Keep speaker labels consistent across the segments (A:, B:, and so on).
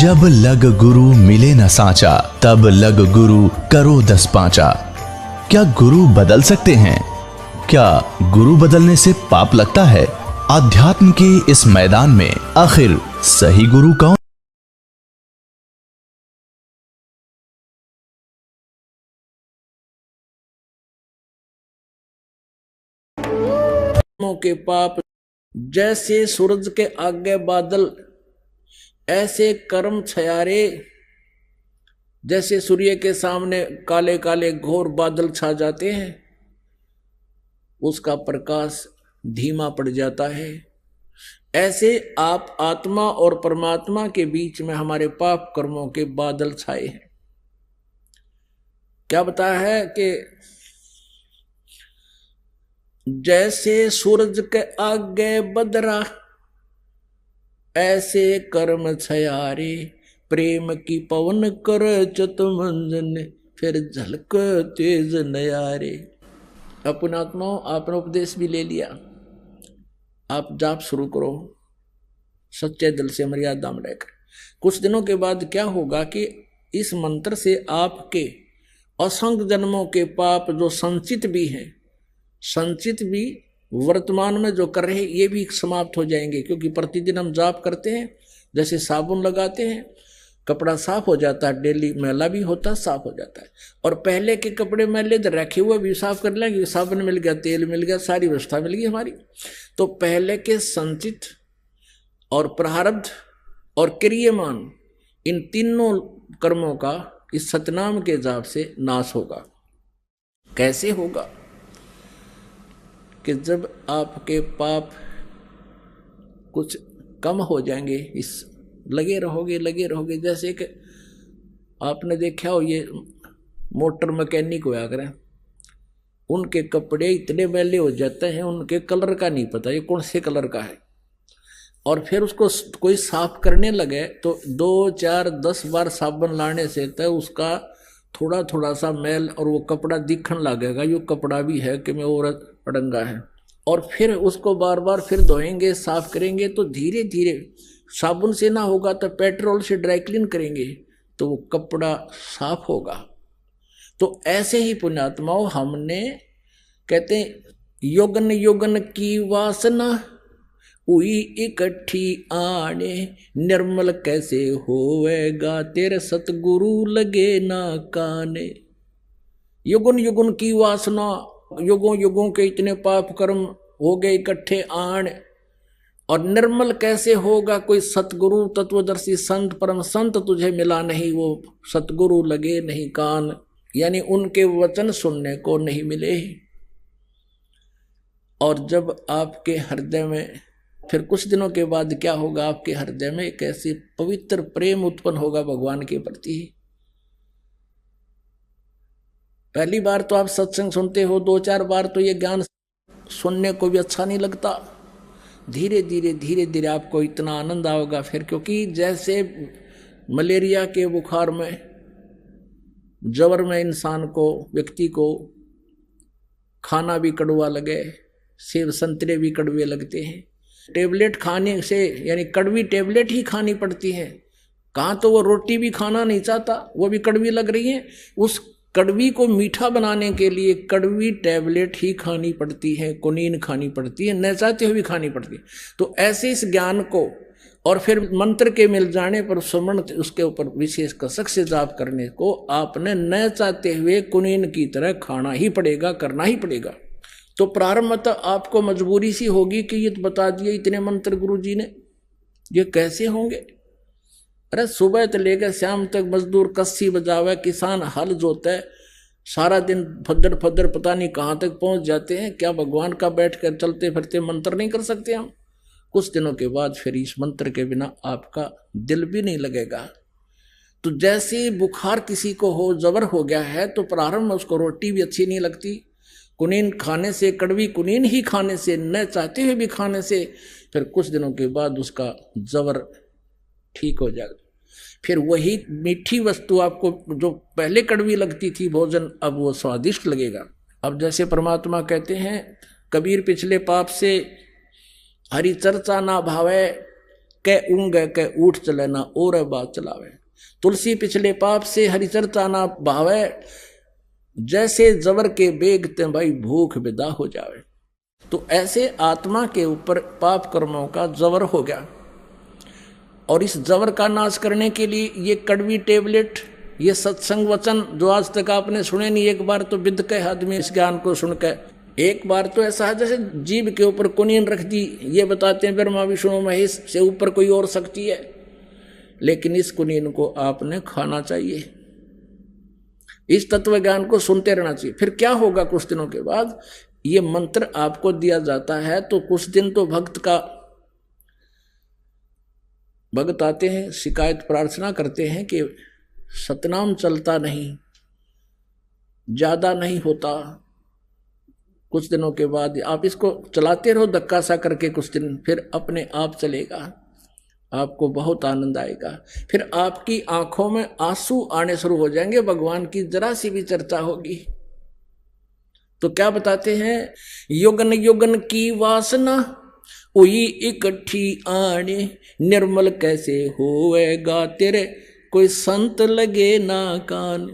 A: जब लग गुरु मिले न साचा, तब लग गुरु करो 10 पांचा। क्या गुरु बदल सकते हैं? क्या गुरु बदलने से पाप लगता है? अध्यात्म के इस मैदान में आखिर सही गुरु कौन?
B: के पाप जैसे सूरज के आगे बादल, ऐसे कर्म छयारे। जैसे सूर्य के सामने काले काले घोर बादल छा जाते हैं, उसका प्रकाश धीमा पड़ जाता है। ऐसे आप आत्मा और परमात्मा के बीच में हमारे पाप कर्मों के बादल छाए हैं। क्या बताया है कि जैसे सूरज के आगे बदरा, ऐसे कर्म छयारे। प्रेम की पवन कर चतमंजन, फिर झलक तेज नयारे। अपने आत्माओं, आपने उपदेश भी ले लिया, आप जाप शुरू करो सच्चे दिल से, मर्यादा में रहकर। कुछ दिनों के बाद क्या होगा कि इस मंत्र से आपके असंख्य जन्मों के पाप जो संचित भी हैं, संचित भी वर्तमान में जो कर रहे हैं, ये भी समाप्त हो जाएंगे। क्योंकि प्रतिदिन हम जाप करते हैं, जैसे साबुन लगाते हैं, कपड़ा साफ हो जाता है, डेली मैला भी होता है, साफ हो जाता है। और पहले के कपड़े मैले रखे हुए भी साफ कर लेंगे, साबुन मिल गया, तेल मिल गया, सारी व्यवस्था मिल गई हमारी। तो पहले के संचित और प्रारब्ध और क्रियमान, इन तीनों कर्मों का इस सतनाम के जाप से नाश होगा। कैसे होगा? कि जब आपके पाप कुछ कम हो जाएंगे, इस लगे रहोगे। जैसे कि आपने देखा हो, ये मोटर मैकेनिक हुआ करें, उनके कपड़े इतने मैले हो जाते हैं, उनके कलर का नहीं पता ये कौन से कलर का है। और फिर उसको कोई साफ करने लगे तो 2, 4, 10 बार साबुन लाने से तो उसका थोड़ा थोड़ा सा मैल और वो कपड़ा दिखने लगेगा, ये कपड़ा भी है कि मैं औरत अड़ंगा है। और फिर उसको बार बार फिर धोएंगे, साफ करेंगे, तो धीरे धीरे साबुन से ना होगा तो पेट्रोल से ड्राई क्लीन करेंगे तो वो कपड़ा साफ होगा। तो ऐसे ही पुण्यात्माओं, हमने कहते हैं योगन योगन की वासना हुई इकट्ठी आने, निर्मल कैसे होवेगा तेरे सतगुरु लगे ना काने। युगन युगन की वासना, युगों युगों के इतने पाप कर्म हो गए इकट्ठे आण, और निर्मल कैसे होगा कोई सतगुरु तत्वदर्शी संत परम संत तुझे मिला नहीं, वो सतगुरु लगे नहीं कान, यानी उनके वचन सुनने को नहीं मिले। और जब आपके हृदय में फिर कुछ दिनों के बाद क्या होगा, आपके हृदय में एक ऐसी पवित्र प्रेम उत्पन्न होगा भगवान के प्रति। पहली बार तो आप सत्संग सुनते हो, 2-4 बार तो ये ज्ञान सुनने को भी अच्छा नहीं लगता। धीरे धीरे आपको इतना आनंद आएगा फिर, क्योंकि जैसे मलेरिया के बुखार में, जवर में इंसान को, व्यक्ति को खाना भी कड़वा लगे, सेब संतरे भी कड़वे लगते हैं, टेबलेट खाने से, यानी कड़वी टेबलेट ही खानी पड़ती है। कहाँ तो वो रोटी भी खाना नहीं चाहता, वो भी कड़वी लग रही है। उस कड़वी को मीठा बनाने के लिए कड़वी टेबलेट ही खानी पड़ती है, कुनीन खानी पड़ती है, न चाहते हुए भी खानी पड़ती है। तो ऐसे इस ज्ञान को और फिर मंत्र के मिल जाने पर सुमरण उसके ऊपर विशेष कसक से जाप करने को आपने न चाहते हुए कुनीन की तरह खाना ही पड़ेगा, करना ही पड़ेगा। तो प्रारंभ में तो आपको मजबूरी सी होगी कि ये तो बता दिए इतने मंत्र गुरु जी ने, ये कैसे होंगे। अरे सुबह तो लेकर शाम तक मजदूर कस्सी बजावे, किसान हल जोता है, सारा दिन फद्दर फद्दर पता नहीं कहाँ तक पहुँच जाते हैं। क्या भगवान का बैठ कर चलते फिरते मंत्र नहीं कर सकते हम? कुछ दिनों के बाद फिर इस मंत्र के बिना आपका दिल भी नहीं लगेगा। तो जैसे बुखार किसी को हो, जबर हो गया है, तो प्रारंभ में उसको रोटी भी अच्छी नहीं लगती, कुनीन खाने से, कड़वी कुनीन ही खाने से, न चाहते हुए भी खाने से, फिर कुछ दिनों के बाद उसका जबर ठीक हो जाएगा। फिर वही मीठी वस्तु आपको जो पहले कड़वी लगती थी भोजन, अब वो स्वादिष्ट लगेगा। अब जैसे परमात्मा कहते हैं, कबीर पिछले पाप से हरि चर्चा ना भावे, कै ऊँग कै ऊठ चले ना और बात चलावे। तुलसी पिछले पाप से हरिचर्चा ना भावे, जैसे जबर के बेग ते भाई भूख विदा हो जावे। तो ऐसे आत्मा के ऊपर पाप कर्मों का जबर हो गया, और इस जबर का नाश करने के लिए ये कड़वी टेबलेट, ये सत्संग वचन जो आज तक आपने सुने नहीं, एक बार तो विद के आदमी इस ज्ञान को सुनकर, एक बार तो ऐसा है जैसे जीभ के ऊपर कुनीन रख दी, ये बताते हैं ब्रह्मा विष्णु महेश से ऊपर कोई और शक्ति है, लेकिन इस कुनीन को आपने खाना चाहिए, इस तत्व ज्ञान को सुनते रहना चाहिए। फिर क्या होगा, कुछ दिनों के बाद ये मंत्र आपको दिया जाता है, तो कुछ दिन तो भक्त आते हैं, शिकायत प्रार्थना करते हैं कि सतनाम चलता नहीं, ज्यादा नहीं होता। कुछ दिनों के बाद आप इसको चलाते रहो धक्का सा करके, कुछ दिन फिर अपने आप चलेगा, आपको बहुत आनंद आएगा। फिर आपकी आंखों में आंसू आने शुरू हो जाएंगे, भगवान की जरा सी भी चर्चा होगी। तो क्या बताते हैं, युगन युगन की वासना हुई इकट्ठी आने, निर्मल कैसे होएगा तेरे कोई संत लगे ना कान।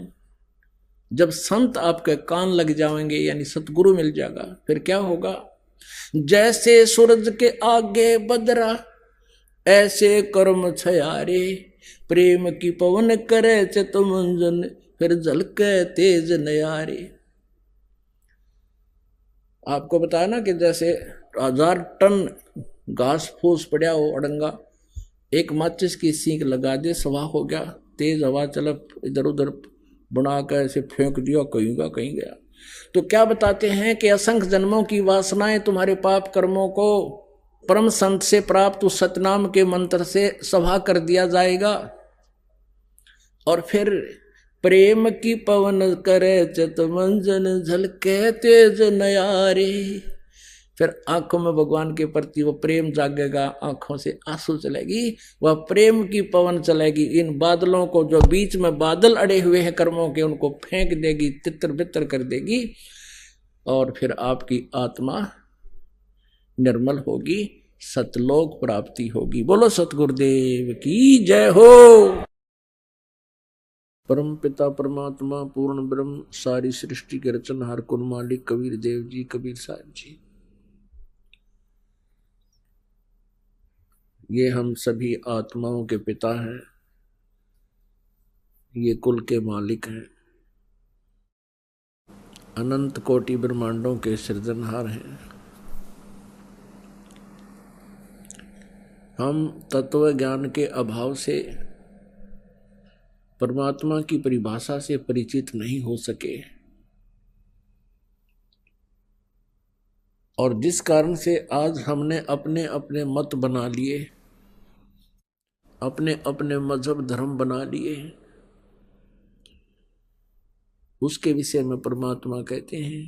B: जब संत आपके कान लग जाएंगे, यानी सतगुरु मिल जाएगा, फिर क्या होगा, जैसे सूरज के आगे बदरा ऐसे कर्म छयारे, प्रेम की पवन करे चितमंजन फिर झलके तेज नयारे। आपको बताया ना कि जैसे 1000 टन घास फूस पड़ा हो अड़ंगा, एक माचिस की सींक लगा दे, सवा हो गया, तेज हवा चला इधर उधर बना कर ऐसे फेंक दिया, कहीं का कहीं गया। तो क्या बताते हैं कि असंख्य जन्मों की वासनाएं तुम्हारे पाप कर्मों को परम संत से प्राप्त उस सतनाम के मंत्र से सभा कर दिया जाएगा, और फिर प्रेम की पवन करे चितमंजन झलके तेज नयारे। फिर आंखों में भगवान के प्रति वो प्रेम जागेगा, आंखों से आंसू चलेगी, वह प्रेम की पवन चलेगी, इन बादलों को जो बीच में बादल अड़े हुए हैं कर्मों के, उनको फेंक देगी, तितर बितर कर देगी, और फिर आपकी आत्मा निर्मल होगी, सतलोक प्राप्ति होगी। बोलो सतगुरुदेव की जय हो। परम पिता परमात्मा पूर्ण ब्रह्म सारी सृष्टि के रचनहार कुल मालिक कबीर देव जी, कबीर साहब जी, ये हम सभी आत्माओं के पिता हैं, ये कुल के मालिक हैं, अनंत कोटि ब्रह्मांडों के सृजनहार हैं। हम तत्व ज्ञान के अभाव से परमात्मा की परिभाषा से परिचित नहीं हो सके, और जिस कारण से आज हमने अपने अपने मत बना लिए, अपने अपने मजहब धर्म बना लिए, उसके विषय में परमात्मा कहते हैं,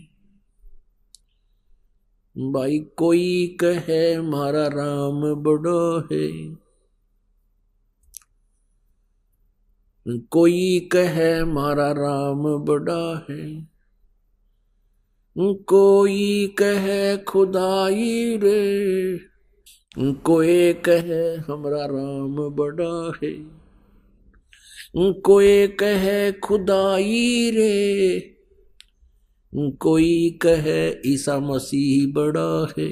B: भाई कोई कहे मारा राम बड़ो है, कोई कहे मारा राम बड़ा है, कोई कहे खुदाई रे, कोई कहे हमरा राम बड़ा है, कोई कहे खुदाई रे, कोई कहे ईसा मसीह बड़ा है,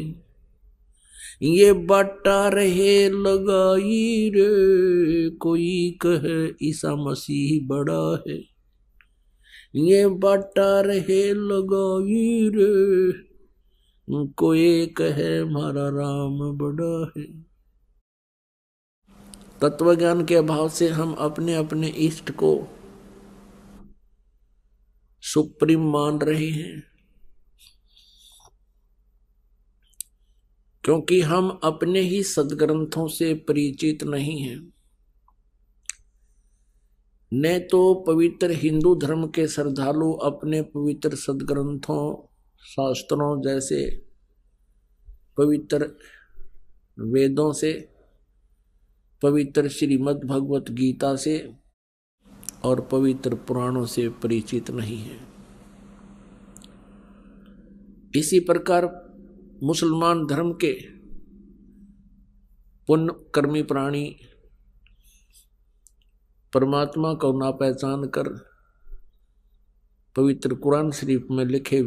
B: ये बाटा रहे लगाई रे, कोई कहे ईसा मसीह बड़ा है, ये बाटा रहे लगाई रे, कोई कहे हमारा राम बड़ा है। तत्व ज्ञान के अभाव से हम अपने अपने इष्ट को सुप्रीम मान रहे हैं, क्योंकि हम अपने ही सदग्रंथों से परिचित नहीं हैं। न तो पवित्र हिंदू धर्म के श्रद्धालु अपने पवित्र सदग्रंथों शास्त्रों जैसे पवित्र वेदों से, पवित्र श्रीमद् भगवत गीता से और पवित्र पुराणों से परिचित नहीं है। इसी प्रकार मुसलमान धर्म के पुण्य कर्मी प्राणी परमात्मा को ना पहचान कर पवित्र कुरान शरीफ में लिखे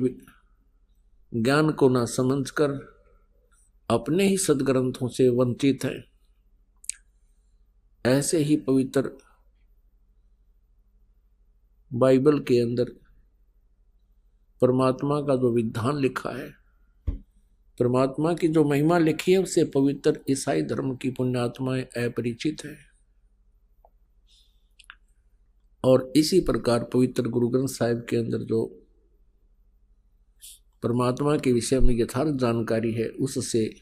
B: ज्ञान को ना समझकर अपने ही सदग्रंथों से वंचित हैं। ऐसे ही पवित्र बाइबल के अंदर परमात्मा का जो विधान लिखा है, परमात्मा की जो महिमा लिखी है, उससे पवित्र ईसाई धर्म की पुण्यात्माएं अपरिचित है। और इसी प्रकार पवित्र गुरु ग्रंथ साहिब के अंदर जो परमात्मा के विषय में यथार्थ जानकारी है, उससे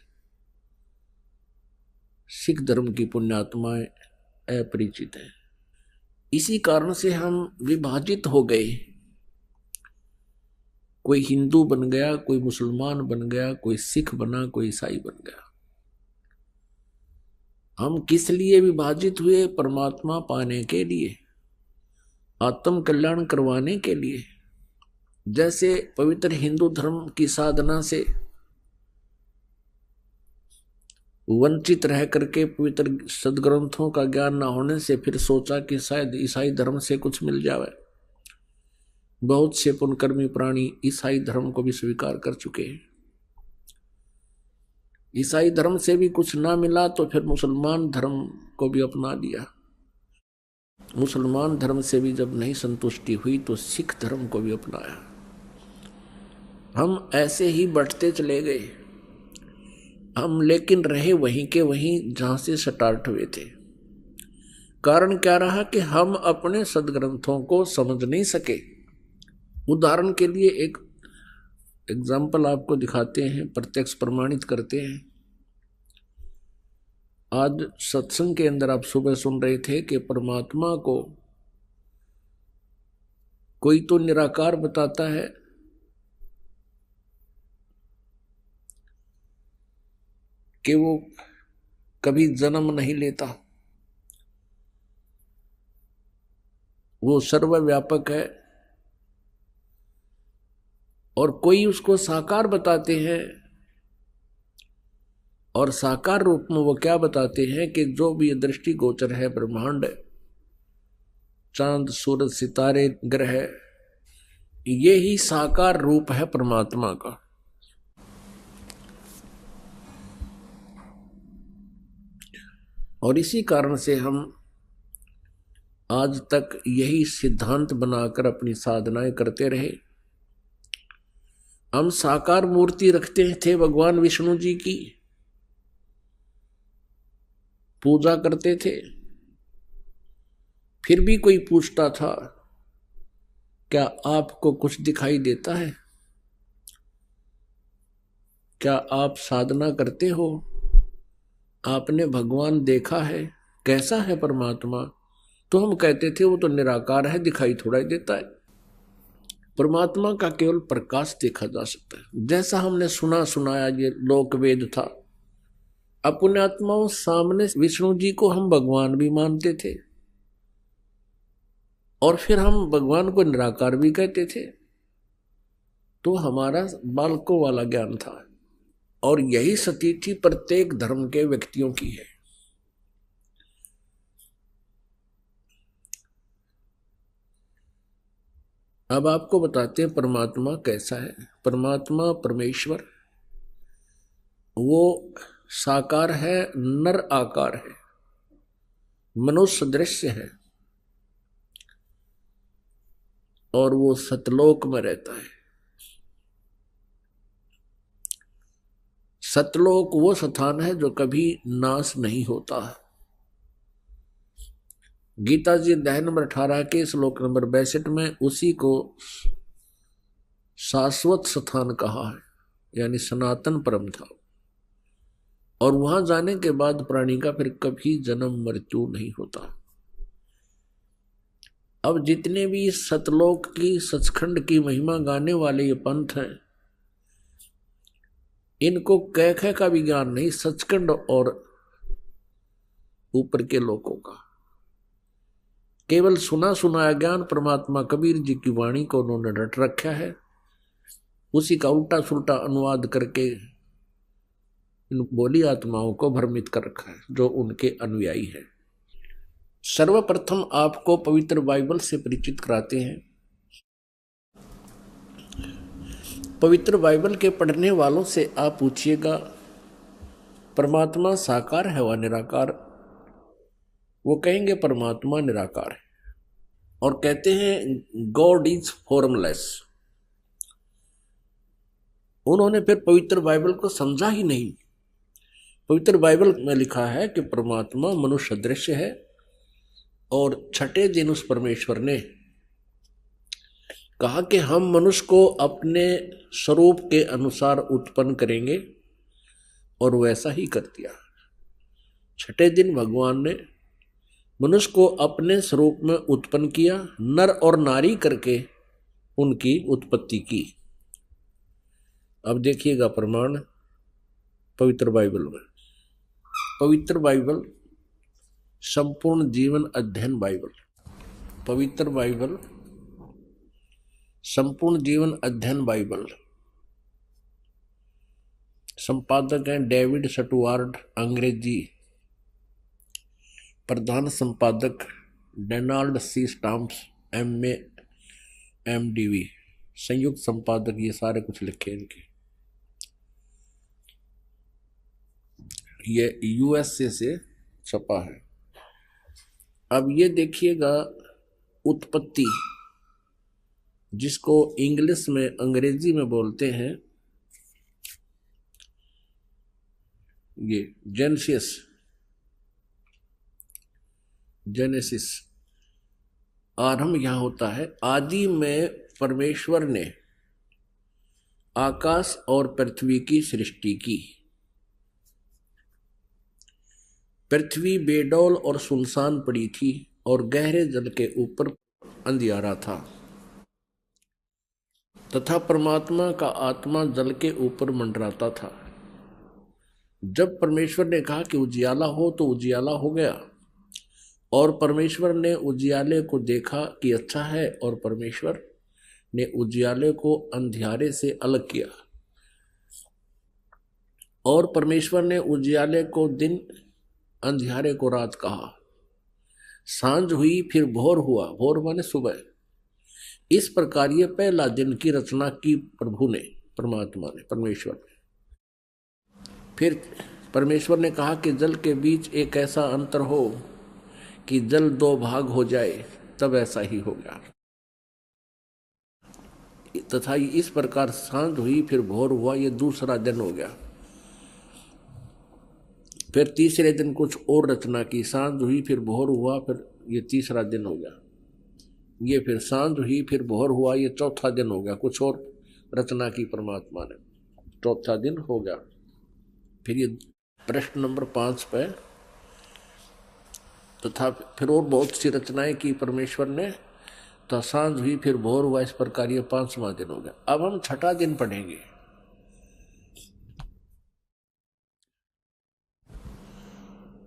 B: सिख धर्म की पुण्यात्माएं अपरिचित है। इसी कारण से हम विभाजित हो गए। कोई हिंदू बन गया, कोई मुसलमान बन गया, कोई सिख बना, कोई ईसाई बन गया। हम किस लिए विभाजित हुए? परमात्मा पाने के लिए, आत्म कल्याण करवाने के लिए। जैसे पवित्र हिंदू धर्म की साधना से वंचित रह करके पवित्र सदग्रंथों का ज्ञान न होने से फिर सोचा कि शायद ईसाई धर्म से कुछ मिल जाए। बहुत से पुण्यकर्मी प्राणी ईसाई धर्म को भी स्वीकार कर चुके हैं। ईसाई धर्म से भी कुछ ना मिला तो फिर मुसलमान धर्म को भी अपना लिया। मुसलमान धर्म से भी जब नहीं संतुष्टि हुई तो सिख धर्म को भी अपनाया। हम ऐसे ही बढ़ते चले गए। हम लेकिन रहे वहीं के वहीं जहां से स्टार्ट हुए थे। कारण क्या रहा कि हम अपने सदग्रंथों को समझ नहीं सके। उदाहरण के लिए एक एग्जाम्पल आपको दिखाते हैं, प्रत्यक्ष प्रमाणित करते हैं। आज सत्संग के अंदर आप सुबह सुन रहे थे कि परमात्मा को कोई तो निराकार बताता है, कि वो कभी जन्म नहीं लेता, वो सर्वव्यापक है। और कोई उसको साकार बताते हैं, और साकार रूप में वो क्या बताते हैं कि जो भी दृष्टि गोचर है ब्रह्मांड, चांद सूरज सितारे ग्रह, ये ही साकार रूप है परमात्मा का। और इसी कारण से हम आज तक यही सिद्धांत बनाकर अपनी साधनाएं करते रहे। हम साकार मूर्ति रखते थे, भगवान विष्णु जी की पूजा करते थे। फिर भी कोई पूछता था, क्या आपको कुछ दिखाई देता है? क्या आप साधना करते हो? आपने भगवान देखा है? कैसा है परमात्मा? तो हम कहते थे वो तो निराकार है, दिखाई थोड़ा ही देता है। परमात्मा का केवल प्रकाश देखा जा सकता है। जैसा हमने सुना सुनाया ये लोक वेद था। अपने आत्माओं सामने विष्णु जी को हम भगवान भी मानते थे, और फिर हम भगवान को निराकार भी कहते थे। तो हमारा बालकों वाला ज्ञान था। और यही स्थिति प्रत्येक धर्म के व्यक्तियों की है। अब आपको बताते हैं परमात्मा कैसा है। परमात्मा परमेश्वर वो साकार है, नर आकार है, मनुष्य दृश्य है, और वो सतलोक में रहता है। सतलोक वो स्थान है जो कभी नाश नहीं होता। गीता जी अध्याय नंबर 18 के श्लोक नंबर 62 में उसी को शाश्वत स्थान कहा है, यानी सनातन परम था। और वहां जाने के बाद प्राणी का फिर कभी जन्म मृत्यु नहीं होता। अब जितने भी सतलोक की सचखंड की महिमा गाने वाले ये पंथ हैं, इनको कह का भी ज्ञान नहीं सचखंड और ऊपर के लोगों का। केवल सुना सुनाया ज्ञान परमात्मा कबीर जी की वाणी को उन्होंने रट रखा है। उसी का उल्टा सुल्टा अनुवाद करके इन बोली आत्माओं को भ्रमित कर रखा है जो उनके अनुयायी हैं। सर्वप्रथम आपको पवित्र बाइबल से परिचित कराते हैं। पवित्र बाइबल के पढ़ने वालों से आप पूछिएगा परमात्मा साकार है व निराकार, वो कहेंगे परमात्मा निराकार है और कहते हैं गॉड इज फॉर्मलेस। उन्होंने फिर पवित्र बाइबल को समझा ही नहीं। पवित्र बाइबल में लिखा है कि परमात्मा मनुष्य दृश्य है और छठे दिन उस परमेश्वर ने कहा कि हम मनुष्य को अपने स्वरूप के अनुसार उत्पन्न करेंगे और वैसा ही कर दिया। छठे दिन भगवान ने मनुष्य को अपने स्वरूप में उत्पन्न किया, नर और नारी करके उनकी उत्पत्ति की। अब देखिएगा प्रमाण पवित्र बाइबल में। पवित्र बाइबल संपूर्ण जीवन अध्ययन बाइबल, पवित्र बाइबल संपूर्ण जीवन अध्ययन बाइबल, संपादक हैं डेविड स्टुअर्ट अंग्रेजी, प्रधान संपादक Donald C Stamps MA MDV, संयुक्त संपादक ये सारे कुछ लिखे इनके। ये USA से छपा है। अब ये देखिएगा उत्पत्ति, जिसको इंग्लिश में अंग्रेजी में बोलते हैं ये जेनेसिस। आरंभ यहां होता है। आदि में परमेश्वर ने आकाश और पृथ्वी की सृष्टि की। पृथ्वी बेडौल और सुनसान पड़ी थी और गहरे जल के ऊपर अंधियारा था तथा परमात्मा का आत्मा जल के ऊपर मंडराता था। जब परमेश्वर ने कहा कि उजियाला हो तो उजियाला हो गया और परमेश्वर ने उजियाले को देखा कि अच्छा है और परमेश्वर ने उजियाले को अंधियारे से अलग किया और परमेश्वर ने उजियाले को दिन अंधियारे को रात कहा। सांझ हुई फिर भोर हुआ, भोर माने सुबह। इस प्रकार ये पहला दिन की रचना की प्रभु ने, परमात्मा ने, परमेश्वर ने। फिर परमेश्वर ने कहा कि जल के बीच एक ऐसा अंतर हो कि जल दो भाग हो जाए, तब ऐसा ही हो गया। तथा इस प्रकार सांझ हुई फिर भोर हुआ, ये दूसरा दिन हो गया। फिर तीसरे दिन कुछ और रचना की, सांझ हुई फिर भोर हुआ, फिर ये तीसरा दिन हो गया। ये फिर सांझ हुई फिर भोर हुआ, ये चौथा दिन हो गया। कुछ और रचना की परमात्मा ने, चौथा दिन हो गया। फिर ये प्रश्न नंबर 5 पे, तथा फिर और बहुत सी रचनाएं की परमेश्वर ने, तो सांझ हुई फिर भोर हुआ, इस प्रकार ये 5वां दिन हो गया। अब हम छठा दिन पढ़ेंगे।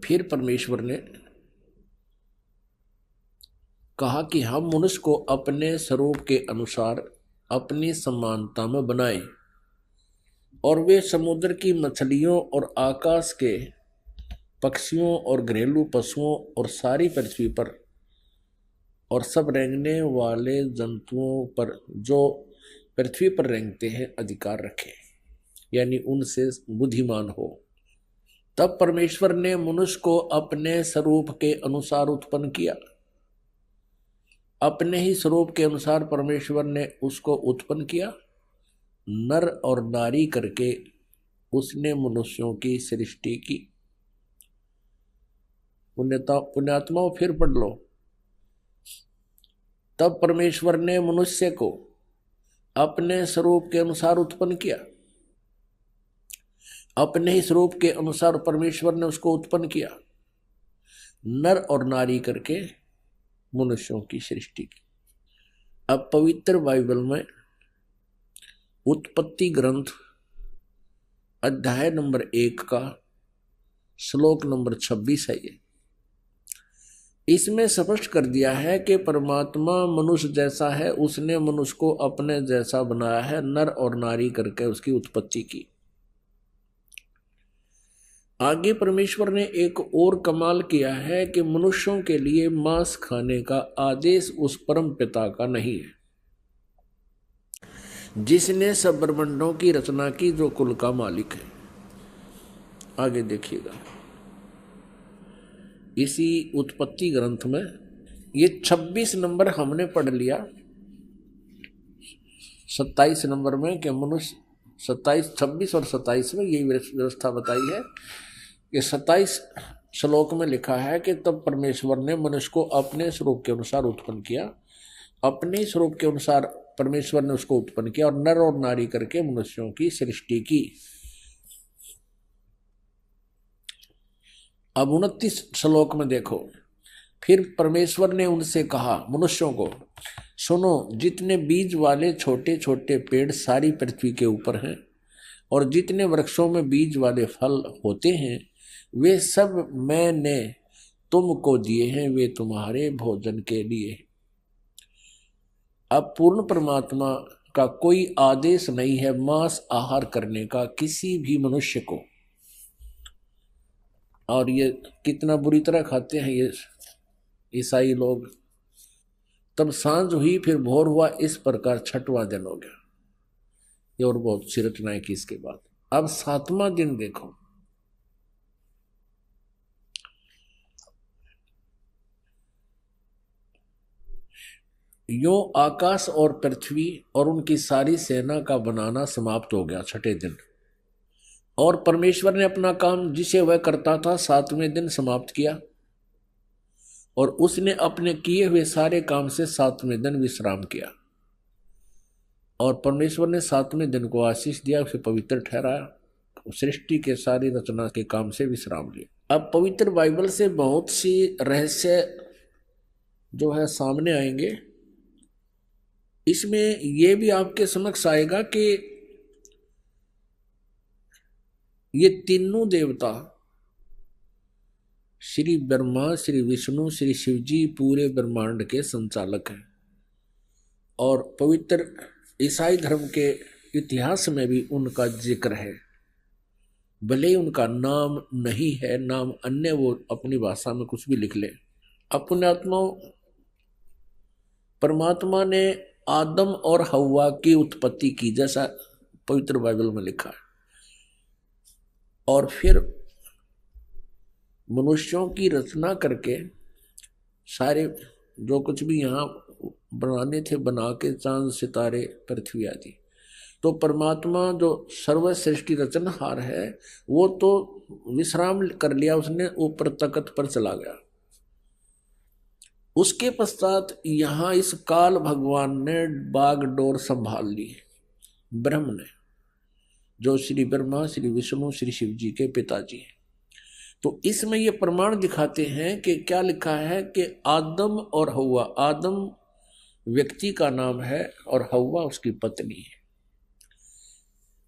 B: फिर परमेश्वर ने कहा कि हम मनुष्य को अपने स्वरूप के अनुसार अपनी समानता में बनाएं और वे समुद्र की मछलियों और आकाश के पक्षियों और घरेलू पशुओं और सारी पृथ्वी पर और सब रेंगने वाले जंतुओं पर जो पृथ्वी पर रेंगते हैं अधिकार रखें, यानी उनसे बुद्धिमान हो। तब परमेश्वर ने मनुष्य को अपने स्वरूप के अनुसार उत्पन्न किया। अपने ही स्वरूप के अनुसार परमेश्वर ने उसको उत्पन्न किया, नर और नारी करके उसने मनुष्यों की सृष्टि की। पुण्यात्माओं फिर पढ़ लो। तब परमेश्वर ने मनुष्य को अपने स्वरूप के अनुसार उत्पन्न किया। अपने ही स्वरूप के अनुसार परमेश्वर ने उसको उत्पन्न किया, नर और नारी करके मनुष्यों की सृष्टि की। अब पवित्र बाइबल में उत्पत्ति ग्रंथ अध्याय नंबर 1 का श्लोक नंबर 26 है। ये इसमें स्पष्ट कर दिया है कि परमात्मा मनुष्य जैसा है, उसने मनुष्य को अपने जैसा बनाया है, नर और नारी करके उसकी उत्पत्ति की। आगे परमेश्वर ने एक और कमाल किया है कि मनुष्यों के लिए मांस खाने का आदेश उस परम पिता का नहीं है जिसने सब ब्रह्मांडों की रचना की, जो कुल का मालिक है। आगे देखिएगा इसी उत्पत्ति ग्रंथ में ये 26 नंबर हमने पढ़ लिया। 27 नंबर में कि मनुष्य 27, 26 और 27 में यही व्यवस्था बताई है कि 27 श्लोक में लिखा है कि तब परमेश्वर ने मनुष्य को अपने स्वरूप के अनुसार उत्पन्न किया। अपने स्वरूप के अनुसार परमेश्वर ने उसको उत्पन्न किया और नर और नारी करके मनुष्यों की सृष्टि की। अब 29 श्लोक में देखो, फिर परमेश्वर ने उनसे कहा मनुष्यों को, सुनो, जितने बीज वाले छोटे छोटे पेड़ सारी पृथ्वी के ऊपर हैं और जितने वृक्षों में बीज वाले फल होते हैं वे सब मैंने तुमको दिए हैं, वे तुम्हारे भोजन के लिए। अब पूर्ण परमात्मा का कोई आदेश नहीं है मांस आहार करने का किसी भी मनुष्य को। और ये कितना बुरी तरह खाते हैं ये ईसाई लोग। तब सांझ हुई, फिर भोर हुआ, इस प्रकार 6वां दिन हो गया। ये और बहुत सी रचनाएं की इसके बाद। अब 7वां दिन देखो, यो आकाश और पृथ्वी और उनकी सारी सेना का बनाना समाप्त हो गया 6ठे दिन। और परमेश्वर ने अपना काम जिसे वह करता था 7वें दिन समाप्त किया और उसने अपने किए हुए सारे काम से 7वें दिन विश्राम किया। और परमेश्वर ने 7वें दिन को आशीष दिया, उसे पवित्र ठहराया, सृष्टि के सारी रचना के काम से विश्राम लिया। अब पवित्र बाइबल से बहुत सी रहस्य जो है सामने आएंगे। इसमें यह भी आपके समक्ष आएगा कि ये तीनों देवता श्री ब्रह्मा, श्री विष्णु, श्री शिव जी पूरे ब्रह्मांड के संचालक हैं। और पवित्र ईसाई धर्म के इतिहास में भी उनका जिक्र है, भले ही उनका नाम नहीं है, नाम अन्य वो अपनी भाषा में कुछ भी लिख ले। अपने आत्मा परमात्मा ने आदम और हव्वा की उत्पत्ति की जैसा पवित्र बाइबल में लिखा है। और फिर मनुष्यों की रचना करके सारे जो कुछ भी यहाँ बनाने थे बना के, चांद सितारे पृथ्वी आदि। तो परमात्मा जो सर्व सृष्टि रचनहार है वो तो विश्राम कर लिया, उसने ऊपर तख्त पर चला गया। उसके पश्चात यहाँ इस काल भगवान ने बागडोर संभाल ली, ब्रह्म ने, जो श्री ब्रह्मा, श्री विष्णु, श्री शिव जी के पिताजी हैं। तो इसमें ये प्रमाण दिखाते हैं कि क्या लिखा है कि आदम और हव्वा, आदम व्यक्ति का नाम है और हव्वा उसकी पत्नी है,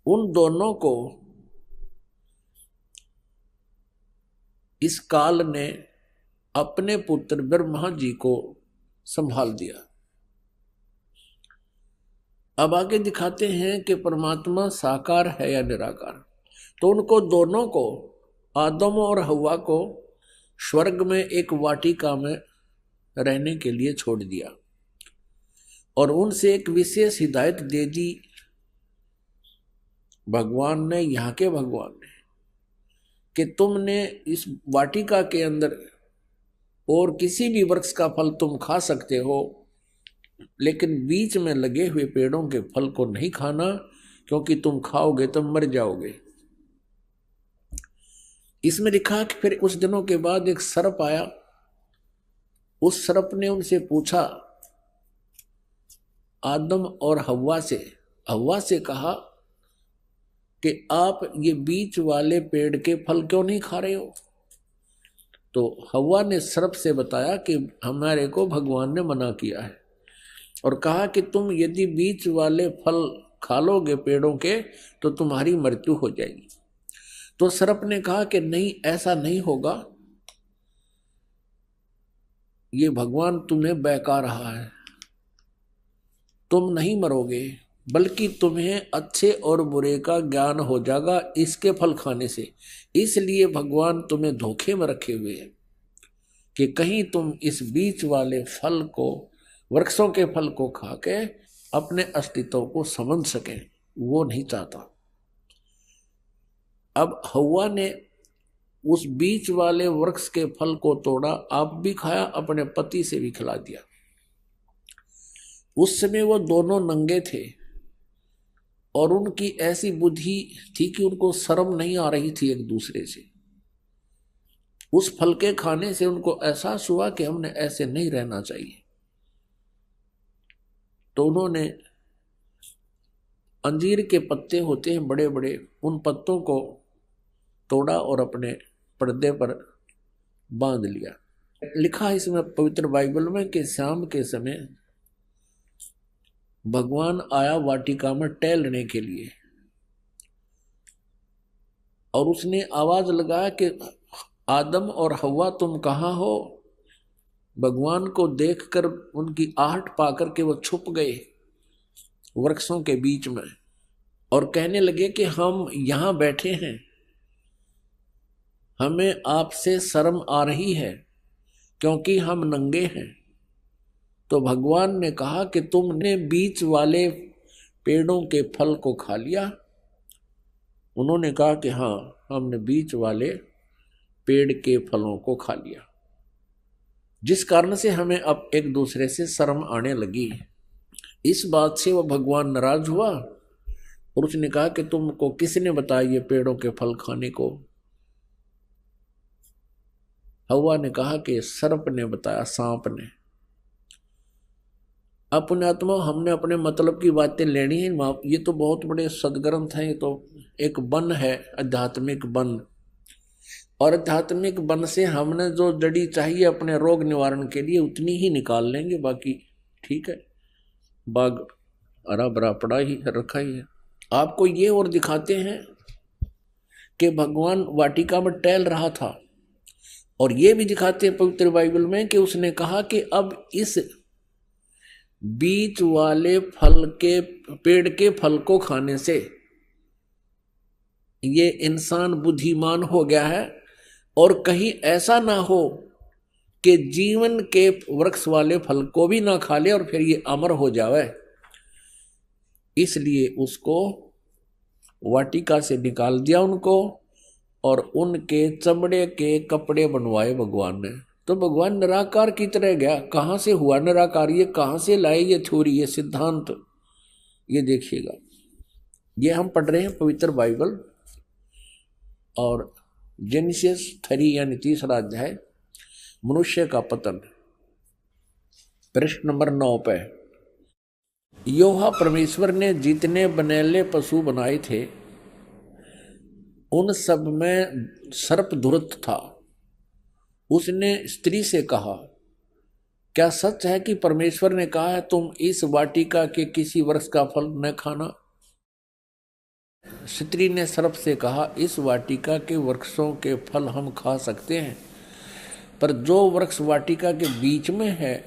B: उन दोनों को इस काल ने अपने पुत्र ब्रह्मा जी को संभाल दिया। अब आगे दिखाते हैं कि परमात्मा साकार है या निराकार। तो उनको दोनों को, आदम और हव्वा को, स्वर्ग में एक वाटिका में रहने के लिए छोड़ दिया और उनसे एक विशेष हिदायत दे दी भगवान ने, यहाँ के भगवान ने, कि तुमने इस वाटिका के अंदर और किसी भी वृक्ष का फल तुम खा सकते हो, लेकिन बीच में लगे हुए पेड़ों के फल को नहीं खाना, क्योंकि तुम खाओगे तो मर जाओगे। इसमें लिखा कि फिर उस दिनों के बाद एक सर्प आया। उस सर्प ने उनसे पूछा, आदम और हव्वा से कहा कि आप ये बीच वाले पेड़ के फल क्यों नहीं खा रहे हो? तो हव्वा ने सर्प से बताया कि हमारे को भगवान ने मना किया है और कहा कि तुम यदि बीच वाले फल खा लोगे पेड़ों के तो तुम्हारी मृत्यु हो जाएगी। तो सर्प ने कहा कि नहीं, ऐसा नहीं होगा, ये भगवान तुम्हें बहका रहा है, तुम नहीं मरोगे, बल्कि तुम्हें अच्छे और बुरे का ज्ञान हो जाएगा इसके फल खाने से। इसलिए भगवान तुम्हें धोखे में रखे हुए हैं कि कहीं तुम इस बीच वाले फल को, वृक्षों के फल को खा के अपने अस्तित्व को समझ सके, वो नहीं चाहता। अब हव्वा ने उस बीच वाले वृक्ष के फल को तोड़ा, आप भी खाया, अपने पति से भी खिला दिया। उस समय वो दोनों नंगे थे और उनकी ऐसी बुद्धि थी कि उनको शर्म नहीं आ रही थी एक दूसरे से। उस फल के खाने से उनको एहसास हुआ कि हमने ऐसे नहीं रहना चाहिए। तो उन्होंने अंजीर के पत्ते होते हैं बड़े बड़े, उन पत्तों को तोड़ा और अपने पर्दे पर बांध लिया। लिखा इसमें पवित्र बाइबल में कि शाम के समय भगवान आया वाटिका में टहलने के लिए और उसने आवाज लगाया कि आदम और हव्वा तुम कहाँ हो। भगवान को देखकर उनकी आहट पाकर के वो छुप गए वृक्षों के बीच में और कहने लगे कि हम यहां बैठे हैं, हमें आपसे शर्म आ रही है क्योंकि हम नंगे हैं। तो भगवान ने कहा कि तुमने बीच वाले पेड़ों के फल को खा लिया। उन्होंने कहा कि हाँ, हमने बीच वाले पेड़ के फलों को खा लिया, जिस कारण से हमें अब एक दूसरे से शर्म आने लगी। इस बात से वह भगवान नाराज हुआ और उसने कहा कि तुमको किसने बताया ये पेड़ों के फल खाने को। हव्वा ने कहा कि सर्प ने बताया, सांप ने। अपने आत्मा हमने अपने मतलब की बातें लेनी है। ये तो बहुत बड़े सदग्रंथ हैं, ये तो एक वन है, आध्यात्मिक वन। और आध्यात्मिक वन से हमने जो जड़ी चाहिए अपने रोग निवारण के लिए उतनी ही निकाल लेंगे, बाकी ठीक है, बाग हरा भरा पड़ा ही रखा ही है। आपको ये और दिखाते हैं कि भगवान वाटिका में टहल रहा था और ये भी दिखाते हैं पवित्र बाइबल में कि उसने कहा कि अब इस बीच वाले फल के पेड़ के फल को खाने से ये इंसान बुद्धिमान हो गया है और कहीं ऐसा ना हो कि जीवन के वृक्ष वाले फल को भी ना खा ले और फिर ये अमर हो जावे। इसलिए उसको वाटिका से निकाल दिया उनको और उनके चमड़े के कपड़े बनवाए भगवान ने। तो भगवान निराकार की तरह गया। कहाँ से हुआ निराकार, ये कहाँ से लाए ये थ्योरी, ये सिद्धांत, ये देखिएगा। ये हम पढ़ रहे हैं पवित्र बाइबल और जेनेसिस 3 यानी 3रा अध्याय, मनुष्य का पतन, पृष्ठ नंबर 9 पे। यहोवा परमेश्वर ने जितने बनेले पशु बनाए थे उन सब में सर्प धूर्त था। उसने स्त्री से कहा, क्या सच है कि परमेश्वर ने कहा है तुम इस वाटिका के किसी वृक्ष का फल न खाना? स्त्री ने सर्प से कहा, इस वाटिका के वृक्षों के फल हम खा सकते हैं, पर जो वृक्ष वाटिका के बीच में है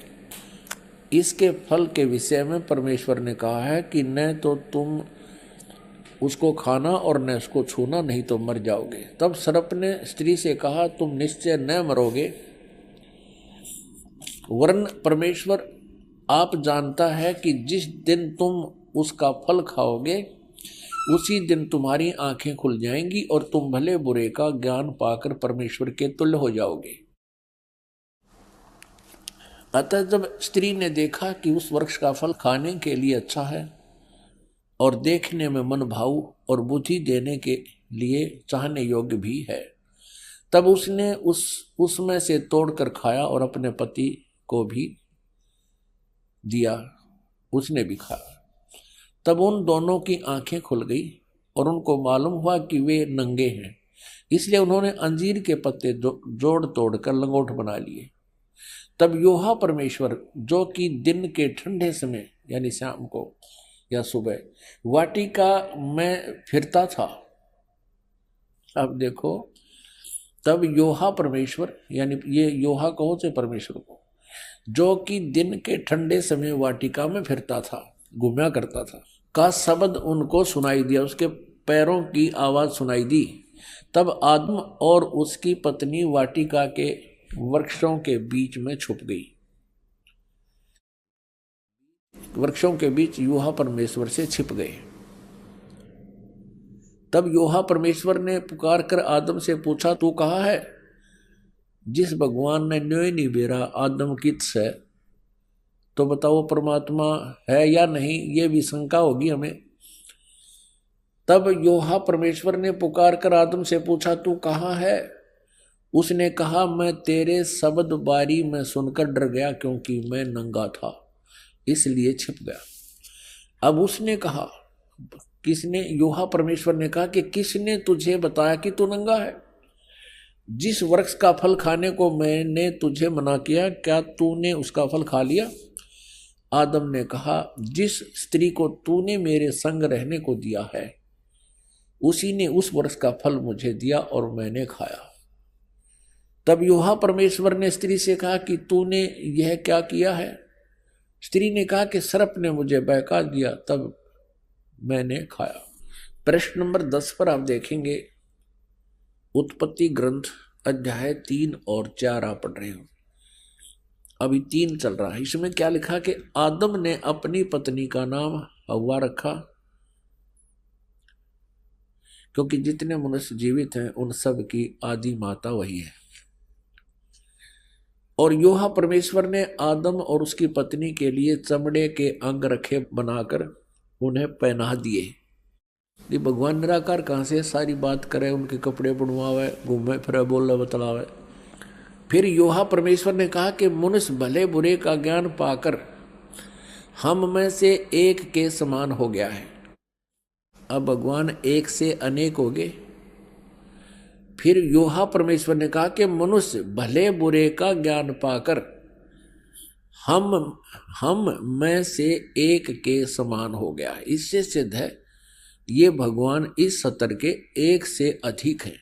B: इसके फल के विषय में परमेश्वर ने कहा है कि न तो तुम उसको खाना और न उसको छूना, नहीं तो मर जाओगे। तब सर्प ने स्त्री से कहा, तुम निश्चय न मरोगे, वरन परमेश्वर आप जानता है कि जिस दिन तुम उसका फल खाओगे उसी दिन तुम्हारी आंखें खुल जाएंगी और तुम भले बुरे का ज्ञान पाकर परमेश्वर के तुल्य हो जाओगे। अतः जब स्त्री ने देखा कि उस वृक्ष का फल खाने के लिए अच्छा है और देखने में मन भाऊ और बुद्धि देने के लिए चाहने योग्य भी है, तब उसने उसमें से तोड़कर खाया और अपने पति को भी दिया, उसने भी खाया। तब उन दोनों की आंखें खुल गई और उनको मालूम हुआ कि वे नंगे हैं, इसलिए उन्होंने अंजीर के पत्ते जोड़ तोड़कर लंगोट बना लिए। तब यहोवा परमेश्वर, जो कि दिन के ठंडे समय यानी शाम को या सुबह वाटिका में फिरता था, अब देखो, तब यहोवा परमेश्वर, यानी ये यहोवा कहो से परमेश्वर को, जो कि दिन के ठंडे समय वाटिका में फिरता था, घूमया करता था। का शब्द उनको सुनाई दिया, उसके पैरों की आवाज सुनाई दी। तब आदम और उसकी पत्नी वाटिका के वृक्षों के बीच में छुप गई। वृक्षों के बीच यूहा परमेश्वर से छिप गए। तब यूहा परमेश्वर ने पुकार कर आदम से पूछा, तू कहाँ है? जिस भगवान ने न्योय नहीं बेरा आदम कित है, तो बताओ परमात्मा है या नहीं, ये भी शंका होगी हमें। तब यूहा परमेश्वर ने पुकार कर आदम से पूछा, तू कहाँ है? उसने कहा, मैं तेरे शब्द बारी में सुनकर डर गया, क्योंकि मैं नंगा था इसलिए छिप गया। अब उसने कहा, किसने? यूहा परमेश्वर ने कहा कि किसने तुझे बताया कि तू नंगा है? जिस वृक्ष का फल खाने को मैंने तुझे मना किया, क्या तूने उसका फल खा लिया? आदम ने कहा, जिस स्त्री को तूने मेरे संग रहने को दिया है, उसी ने उस वृक्ष का फल मुझे दिया और मैंने खाया। तब यूहा परमेश्वर ने स्त्री से कहा कि तूने यह क्या किया है? स्त्री ने कहा कि सर्प ने मुझे बहका दिया, तब मैंने खाया। प्रश्न नंबर 10 पर आप देखेंगे, उत्पत्ति ग्रंथ अध्याय 3 और 4 आप पढ़ रहे हो, अभी 3 चल रहा है। इसमें क्या लिखा कि आदम ने अपनी पत्नी का नाम हव्वा रखा, क्योंकि जितने मनुष्य जीवित हैं उन सब की आदि माता वही है। और यूहा परमेश्वर ने आदम और उसकी पत्नी के लिए चमड़े के अंग रखे बनाकर उन्हें पहना दिए। ये भगवान निराकार कहाँ से सारी बात करे, उनके कपड़े बनवावे, घूमे फिरे, बोले बतलावे। फिर यूहा परमेश्वर ने कहा कि मनुष्य भले बुरे का ज्ञान पाकर हम में से एक के समान हो गया है। अब भगवान एक से अनेक हो गए। फिर यूहा परमेश्वर ने कहा कि मनुष्य भले बुरे का ज्ञान पाकर हम में से एक के समान हो गया है। इससे सिद्ध है ये भगवान इस सतर के एक से अधिक है।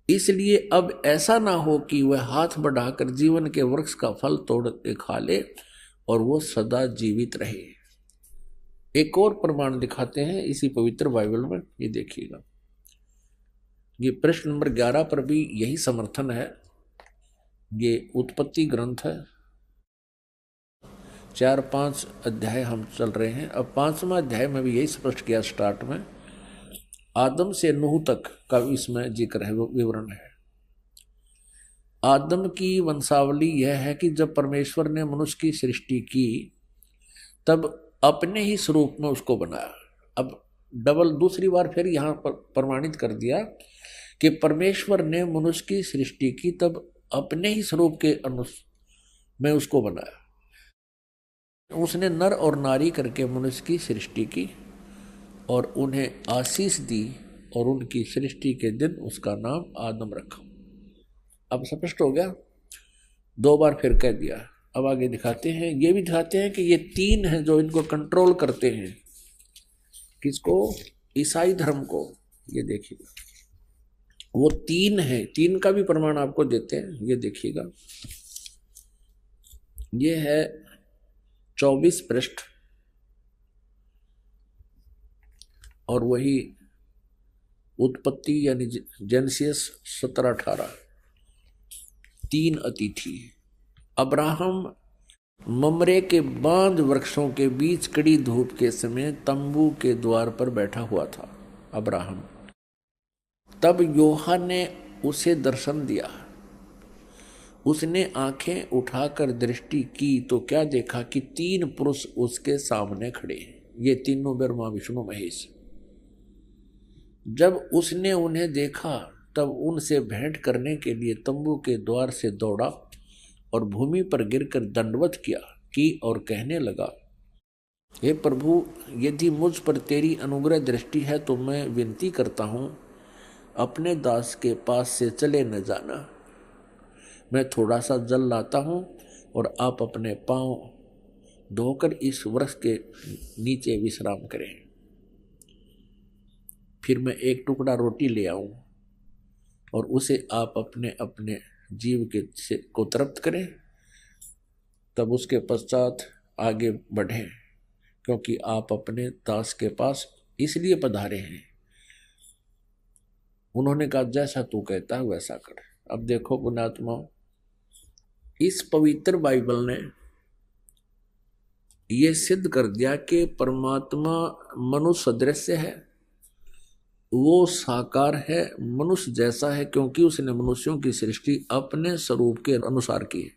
B: इसलिए अब ऐसा ना हो कि वह हाथ बढ़ाकर जीवन के वृक्ष का फल तोड़ के खा ले और वो सदा जीवित रहे। एक और प्रमाण दिखाते हैं इसी पवित्र बाइबल में, ये देखिएगा। ये प्रश्न नंबर 11 पर भी यही समर्थन है। ये उत्पत्ति ग्रंथ है, 4-5 अध्याय हम चल रहे हैं। अब 5वां अध्याय में भी यही स्पष्ट किया, स्टार्ट में आदम से नूह तक का इसमें जिक्र है, विवरण है। आदम की वंशावली यह है कि जब परमेश्वर ने मनुष्य की सृष्टि की तब अपने ही स्वरूप में उसको बनाया। अब डबल दूसरी बार फिर यहाँ पर प्रमाणित कर दिया कि परमेश्वर ने मनुष्य की सृष्टि की तब अपने ही स्वरूप के में उसको बनाया। उसने नर और नारी करके मनुष्य की सृष्टि की और उन्हें आशीष दी और उनकी सृष्टि के दिन उसका नाम आदम रखा। अब स्पष्ट हो गया, 2 बार फिर कह दिया। अब आगे दिखाते हैं, ये भी दिखाते हैं कि ये 3 हैं जो इनको कंट्रोल करते हैं। किसको? ईसाई धर्म को। ये देखिएगा, वो 3 है, 3 का भी प्रमाण आपको देते हैं। ये देखिएगा, ये है 24 पृष्ठ और वही उत्पत्ति यानी जेनेसिस 17-18। 3 अतिथि। अब्राहम ममरे के बांज वृक्षों के बीच कड़ी धूप के समय तंबू के द्वार पर बैठा हुआ था अब्राहम। तब यूहा ने उसे दर्शन दिया। उसने आंखें उठाकर दृष्टि की तो क्या देखा कि 3 पुरुष उसके सामने खड़े हैं। ये तीनों ब्रह्मा विष्णु महेश। जब उसने उन्हें देखा तब उनसे भेंट करने के लिए तंबू के द्वार से दौड़ा और भूमि पर गिरकर दंडवत किया की और कहने लगा, हे प्रभु, यदि मुझ पर तेरी अनुग्रह दृष्टि है तो मैं विनती करता हूँ, अपने दास के पास से चले न जाना। मैं थोड़ा सा जल लाता हूँ और आप अपने पांव धोकर इस वृक्ष के नीचे विश्राम करें। फिर मैं एक टुकड़ा रोटी ले आऊं और उसे आप अपने अपने जीव के से को तृप्त करें, तब उसके पश्चात आगे बढ़ें। क्योंकि आप अपने दास के पास इसलिए पधारे हैं। उन्होंने कहा जैसा तू कहता है वैसा कर। अब देखो पुण्यात्मा, इस पवित्र बाइबल ने ये सिद्ध कर दिया कि परमात्मा मनुष्य सदृश्य है, वो साकार है, मनुष्य जैसा है, क्योंकि उसने मनुष्यों की सृष्टि अपने स्वरूप के अनुसार की है।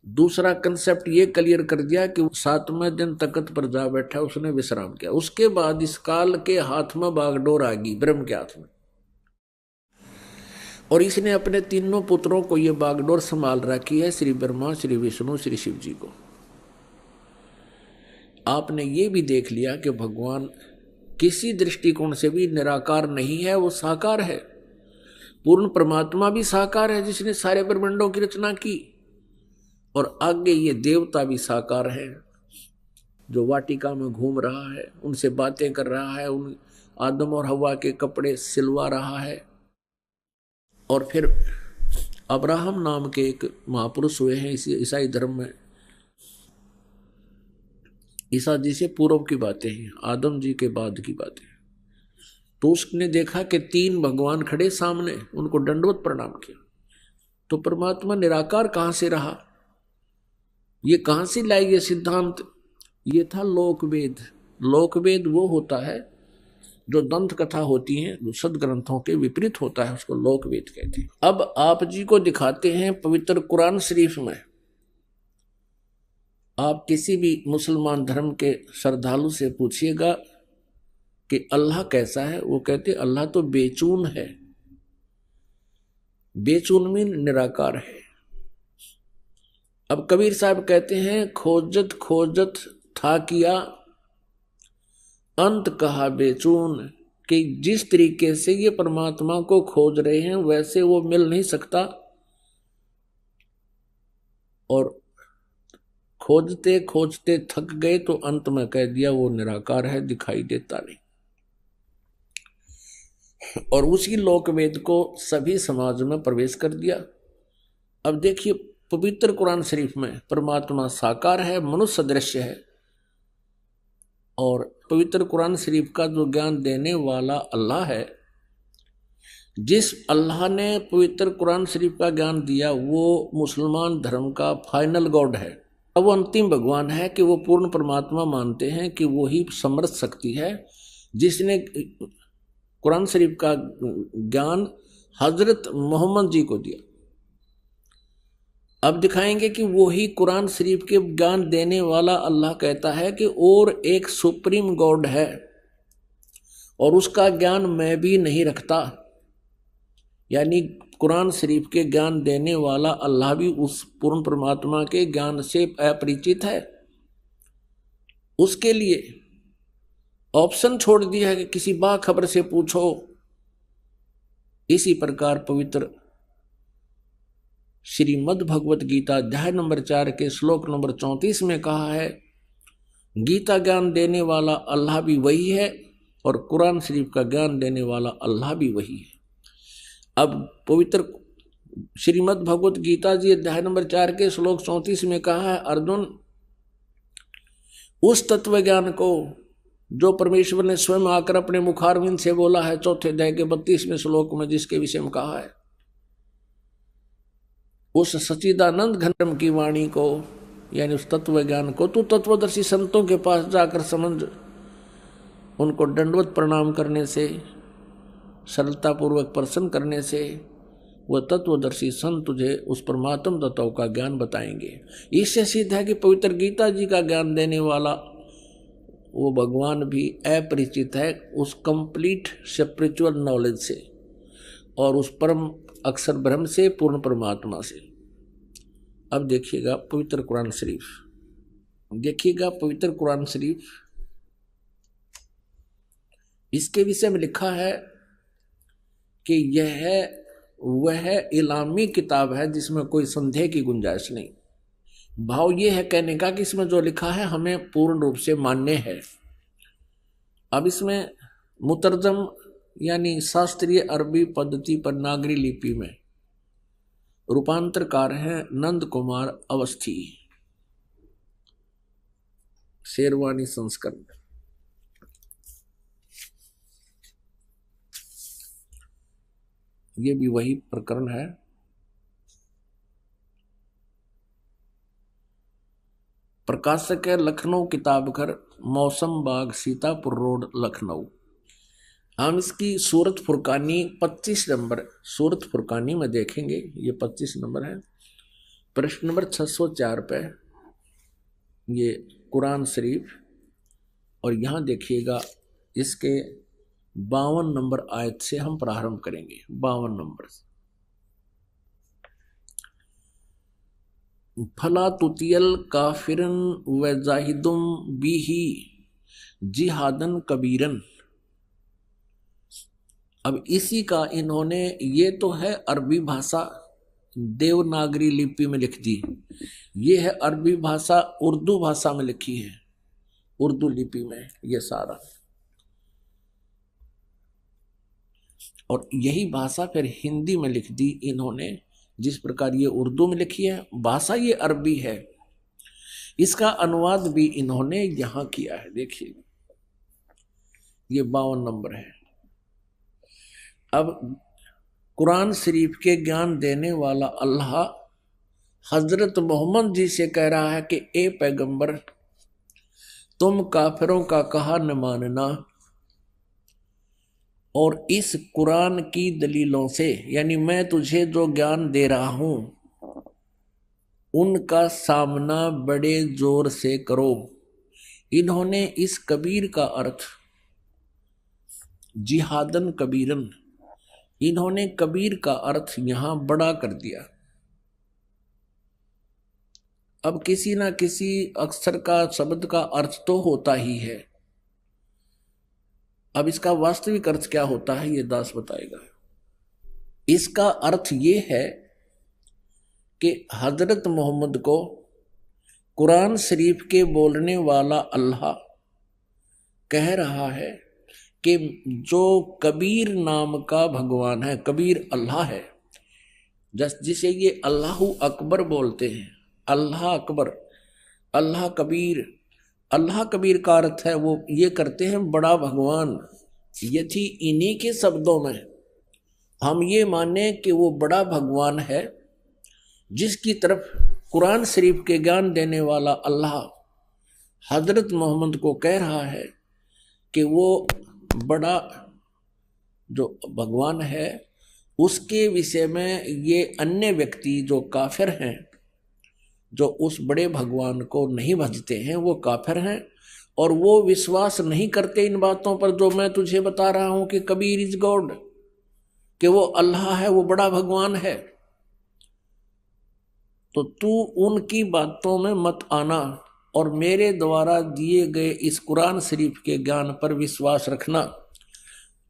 B: दूसरा कंसेप्ट ये क्लियर कर दिया कि 7वें दिन तख्त पर जा बैठा, उसने विश्राम किया। उसके बाद इस काल के हाथ में बागडोर आ गई, ब्रह्म के हाथ में, और इसने अपने तीनों पुत्रों को ये बागडोर संभाल रखी है, श्री ब्रह्मा, श्री विष्णु, श्री शिव जी को। आपने ये भी देख लिया कि भगवान किसी दृष्टिकोण से भी निराकार नहीं है, वो साकार है। पूर्ण परमात्मा भी साकार है जिसने सारे ब्रह्मांडों की रचना की, और आगे ये देवता भी साकार है जो वाटिका में घूम रहा है, उनसे बातें कर रहा है, उन आदम और हवा के कपड़े सिलवा रहा है। और फिर अब्राहम नाम के एक महापुरुष हुए हैं इसी ईसाई धर्म में, ईसा जी से पूर्व की बातें हैं, आदम जी के बाद की बातें। तो उसने देखा कि 3 भगवान खड़े सामने, उनको दंडवत प्रणाम किया। तो परमात्मा निराकार कहां से रहा, ये कहां से लाई ये सिद्धांत? ये था लोकवेद। लोकवेद वो होता है जो दंत कथा होती है, जो सदग्रंथों के विपरीत होता है, उसको लोकवेद कहते हैं। अब आप जी को दिखाते हैं पवित्र कुरान शरीफ में। आप किसी भी मुसलमान धर्म के श्रद्धालु से पूछिएगा कि अल्लाह कैसा है, वो कहते अल्लाह तो बेचून है। बेचून में निराकार है। अब कबीर साहब कहते हैं खोजत खोजत था किया, अंत कहा बेचून, कि जिस तरीके से ये परमात्मा को खोज रहे हैं वैसे वो मिल नहीं सकता, और खोजते खोजते थक गए तो अंत में कह दिया वो निराकार है, दिखाई देता नहीं। और उसी लोकवेद को सभी समाज में प्रवेश कर दिया। अब देखिए पवित्र कुरान शरीफ में परमात्मा साकार है, मनुष्य सदृश्य है, और पवित्र कुरान शरीफ का जो ज्ञान देने वाला अल्लाह है, जिस अल्लाह ने पवित्र कुरान शरीफ का ज्ञान दिया वो मुसलमान धर्म का फाइनल गॉड है। अब वो अंतिम भगवान है कि वो पूर्ण परमात्मा मानते हैं कि वो ही समर्थ शक्ति है जिसने कुरान शरीफ का ज्ञान हजरत मोहम्मद जी को दिया। अब दिखाएंगे कि वो ही कुरान शरीफ के ज्ञान देने वाला अल्लाह कहता है कि और एक सुप्रीम गॉड है और उसका ज्ञान मैं भी नहीं रखता, यानी कुरान शरीफ के ज्ञान देने वाला अल्लाह भी उस पूर्ण परमात्मा के ज्ञान से अपरिचित है। उसके लिए ऑप्शन छोड़ दिया है कि किसी बाखबर से पूछो। इसी प्रकार पवित्र श्रीमद् भगवत गीता अध्याय नंबर 4 के श्लोक नंबर 34 में कहा है, गीता ज्ञान देने वाला अल्लाह भी वही है और कुरान शरीफ का ज्ञान देने वाला अल्लाह भी वही है। अब पवित्र श्रीमद् भगवत गीता जी अध्याय नंबर 4 के श्लोक 34 में कहा है, अर्जुन उस तत्व ज्ञान को जो परमेश्वर ने स्वयं आकर अपने मुखारविंद से बोला है, चौथे अध्याय के 32वें श्लोक में जिसके विषय में कहा है, उस सच्चिदानंद घनम की वाणी को, यानी उस तत्व ज्ञान को तू तत्वदर्शी संतों के पास जाकर समझ। उनको दंडवत प्रणाम करने से, सरलता पूर्वक प्रसन्न करने से वह तत्वदर्शी संत तुझे उस परमात्म तत्व का ज्ञान बताएंगे। इससे सिद्ध है कि पवित्र गीता जी का ज्ञान देने वाला वो भगवान भी अपरिचित है उस कंप्लीट स्पिरिचुअल नॉलेज से और उस परम अक्षर ब्रह्म से, पूर्ण परमात्मा से। अब देखिएगा पवित्र कुरान शरीफ, देखिएगा पवित्र कुरान शरीफ, इसके विषय में लिखा है कि यह वह इलामी किताब है जिसमें कोई संदेह की गुंजाइश नहीं। भाव ये है कहने का कि इसमें जो लिखा है हमें पूर्ण रूप से मान्य है। अब इसमें मुतरजम यानी शास्त्रीय अरबी पद्धति पर नागरी लिपि में रूपांतरकार हैं नंद कुमार अवस्थी। शेरवानी संस्करण। ये भी वही प्रकरण है। प्रकाशक है लखनऊ किताब घर, मौसम बाग, सीतापुर रोड, लखनऊ। हम इसकी सूरत फुरकानी 25 नंबर सूरत फुरकानी में देखेंगे। ये 25 नंबर है। प्रश्न नंबर 604 पे ये कुरान शरीफ, और यहाँ देखिएगा इसके 52 नंबर आयत से हम प्रारंभ करेंगे। 52 नंबर से। फला तुतियल काफिरन व जाहिदुम बिही जिहादन कबीरन। अब इसी का इन्होंने, ये तो है अरबी भाषा देवनागरी लिपि में लिख दी, ये है अरबी भाषा उर्दू भाषा में लिखी है, उर्दू लिपि में ये सारा। और यही भाषा फिर हिंदी में लिख दी इन्होंने। जिस प्रकार ये उर्दू में लिखी है, भाषा ये अरबी है, इसका अनुवाद भी इन्होंने यहां किया है। देखिए ये 52 नंबर है। अब कुरान शरीफ के ज्ञान देने वाला अल्लाह हजरत मोहम्मद जी से कह रहा है कि ए पैगंबर, तुम काफिरों का कहा न मानना, और इस कुरान की दलीलों से, यानी मैं तुझे जो ज्ञान दे रहा हूं, उनका सामना बड़े जोर से करो। इन्होंने इस कबीर का अर्थ जिहादन कबीरन, इन्होंने कबीर का अर्थ यहां बड़ा कर दिया। अब किसी ना किसी अक्षर का, शब्द का अर्थ तो होता ही है। अब इसका वास्तविक अर्थ क्या होता है ये दास बताएगा। इसका अर्थ ये है कि हजरत मोहम्मद को कुरान शरीफ के बोलने वाला अल्लाह कह रहा है कि जो कबीर नाम का भगवान है, कबीर अल्लाह है, जिसे ये अल्लाह अकबर बोलते हैं, अल्लाह अकबर, अल्लाह कबीर। अल्लाह कबीर का अर्थ है वो ये करते हैं बड़ा भगवान। ये थी इन्हीं के शब्दों में हम ये माने कि वो बड़ा भगवान है, जिसकी तरफ कुरान शरीफ के ज्ञान देने वाला अल्लाह हजरत मोहम्मद को कह रहा है कि वो बड़ा जो भगवान है, उसके विषय में ये अन्य व्यक्ति जो काफिर हैं, जो उस बड़े भगवान को नहीं भजते हैं, वो काफिर हैं और वो विश्वास नहीं करते इन बातों पर जो मैं तुझे बता रहा हूं कि कबीर इज गॉड, कि वो अल्लाह है, वो बड़ा भगवान है। तो तू उनकी बातों में मत आना और मेरे द्वारा दिए गए इस कुरान शरीफ के ज्ञान पर विश्वास रखना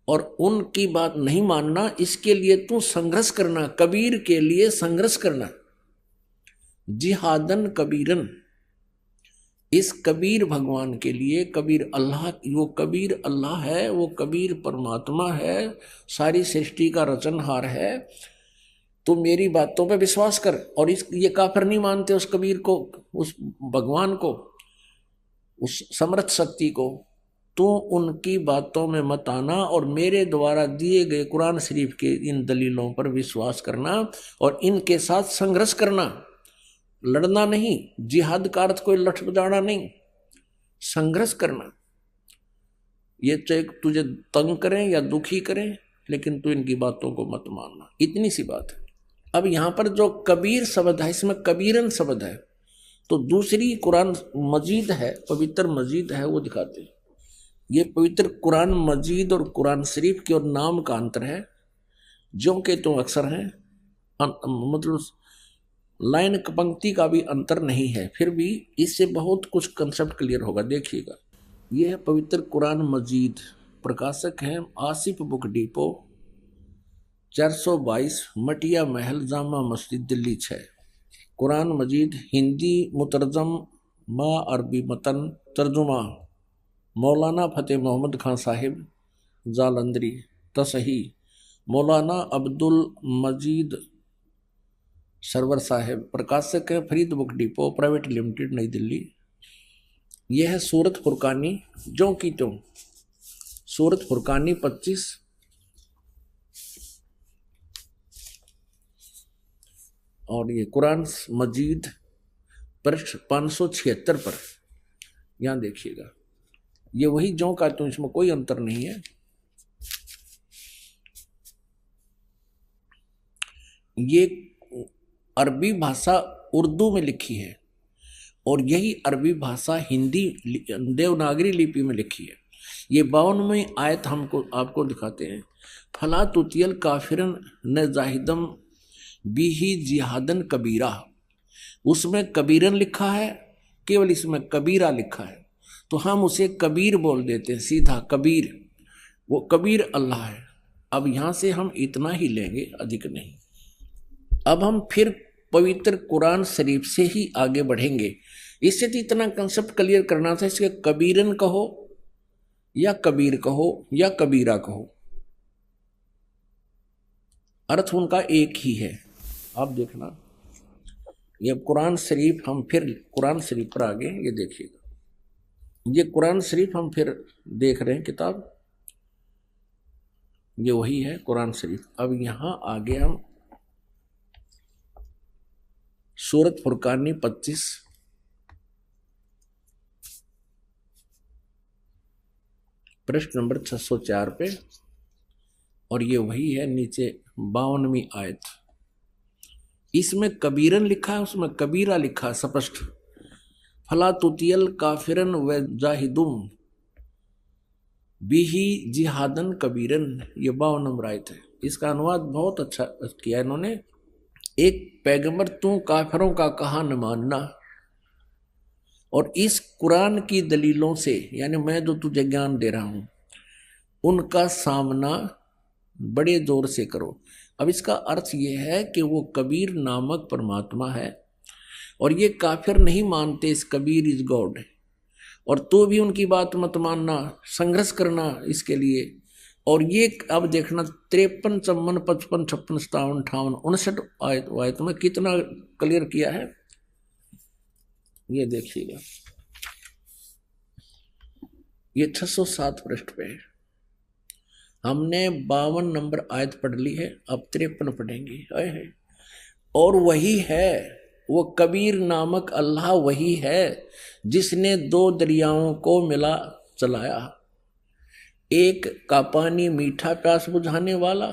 B: और उनकी बात नहीं मानना। इसके लिए तू संघर्ष करना, कबीर के लिए संघर्ष करना। जिहादन कबीरन, इस कबीर भगवान के लिए, कबीर अल्लाह, वो कबीर अल्लाह है, वो कबीर परमात्मा है, सारी सृष्टि का रचनहार है। तो मेरी बातों पे विश्वास कर। और ये काफिर नहीं मानते उस कबीर को, उस भगवान को, उस समर्थ शक्ति को। तो उनकी बातों में मत आना और मेरे द्वारा दिए गए कुरान शरीफ के इन दलीलों पर विश्वास करना और इनके साथ संघर्ष करना। लड़ना नहीं, जिहाद का अर्थ कोई लठ बजाना नहीं, संघर्ष करना। ये चाहे तुझे तंग करें या दुखी करें, लेकिन तू इनकी बातों को मत मानना। इतनी सी बात है। अब यहां पर जो कबीर शब्द है, इसमें कबीरन शब्द है, तो दूसरी कुरान मजीद है, पवित्र मजीद है, वो दिखाते हैं। ये पवित्र कुरान मजीद और कुरान शरीफ के और नाम का अंतर है, जो के तो अक्सर हैं, मतलब लाइन पंक्ति का भी अंतर नहीं है, फिर भी इससे बहुत कुछ कंसेप्ट क्लियर होगा। देखिएगा, यह है पवित्र कुरान मजीद, प्रकाशक है आसिफ बुक डिपो, 422 मटिया महल, जामा मस्जिद, दिल्ली 6। कुरान मजीद हिंदी मुतरजम मा अरबी मतन, तर्जुमा मौलाना फतेह मोहम्मद खान साहिब जालंधरी, तसही मौलाना अब्दुल मजीद सरवर साहिब, प्रकाशक है Farid book depot private limited, नई दिल्ली। यह है सूरत फुरकानी जो की त्यों, सूरत फुरकानी 25 और ये कुरान मजीद पृष्ठ 576 पर, यहां देखिएगा, ये वही जो का त्यों, इसमें कोई अंतर नहीं है। ये अरबी भाषा उर्दू में लिखी है और यही अरबी भाषा हिंदी देवनागरी लिपि में लिखी है। ये 52वीं आयत हमको आपको दिखाते हैं। फला तुतियल काफिरन न जाहिदम बिही जिहादन कबीरा, उसमें कबीरन लिखा है, केवल इसमें कबीरा लिखा है, तो हम उसे कबीर बोल देते हैं, सीधा कबीर। वो कबीर अल्लाह है। अब यहां से हम इतना ही लेंगे, अधिक नहीं। अब हम फिर पवित्र कुरान शरीफ से ही आगे बढ़ेंगे। इससे तो इतना कंसेप्ट क्लियर करना था, इसके कबीरन कहो या कबीर कहो या कबीरा कहो, अर्थ उनका एक ही है। आप देखना, ये कुरान शरीफ, हम फिर कुरान शरीफ पर आगे, ये देखिएगा, ये कुरान शरीफ हम फिर देख रहे हैं किताब, ये वही है कुरान शरीफ। अब यहां आगे हम सूरत फुरकानी 25 पृष्ठ नंबर 604 पे, और ये वही है नीचे 52वीं आयत। इसमें कबीरन लिखा है, उसमें कबीरा लिखा है स्पष्ट। फला तुतियल काफिरन व जाहिदुम बिही जिहादन कबीरन, ये 52 नंबर आयत है। इसका अनुवाद बहुत अच्छा किया इन्होंने। एक पैगंबर तू काफिरों का कहा न मानना, और इस कुरान की दलीलों से, यानी मैं जो तुझे ज्ञान दे रहा हूं, उनका सामना बड़े जोर से करो। अब इसका अर्थ यह है कि वो कबीर नामक परमात्मा है और ये काफिर नहीं मानते इस कबीर इज गॉड, और तो भी उनकी बात मत मानना, संघर्ष करना इसके लिए। और ये अब देखना 53, 54, 55, 56, 57, 58, 59 आयत में कितना क्लियर किया है, ये देखिएगा। ये 607 पृष्ठ पे है। हमने 52 नंबर आयत पढ़ ली है, अब 53 पढ़ेंगे। और वही है वो कबीर नामक अल्लाह, वही है जिसने 2 दरियाओं को मिला चलाया, एक का पानी मीठा प्यास बुझाने वाला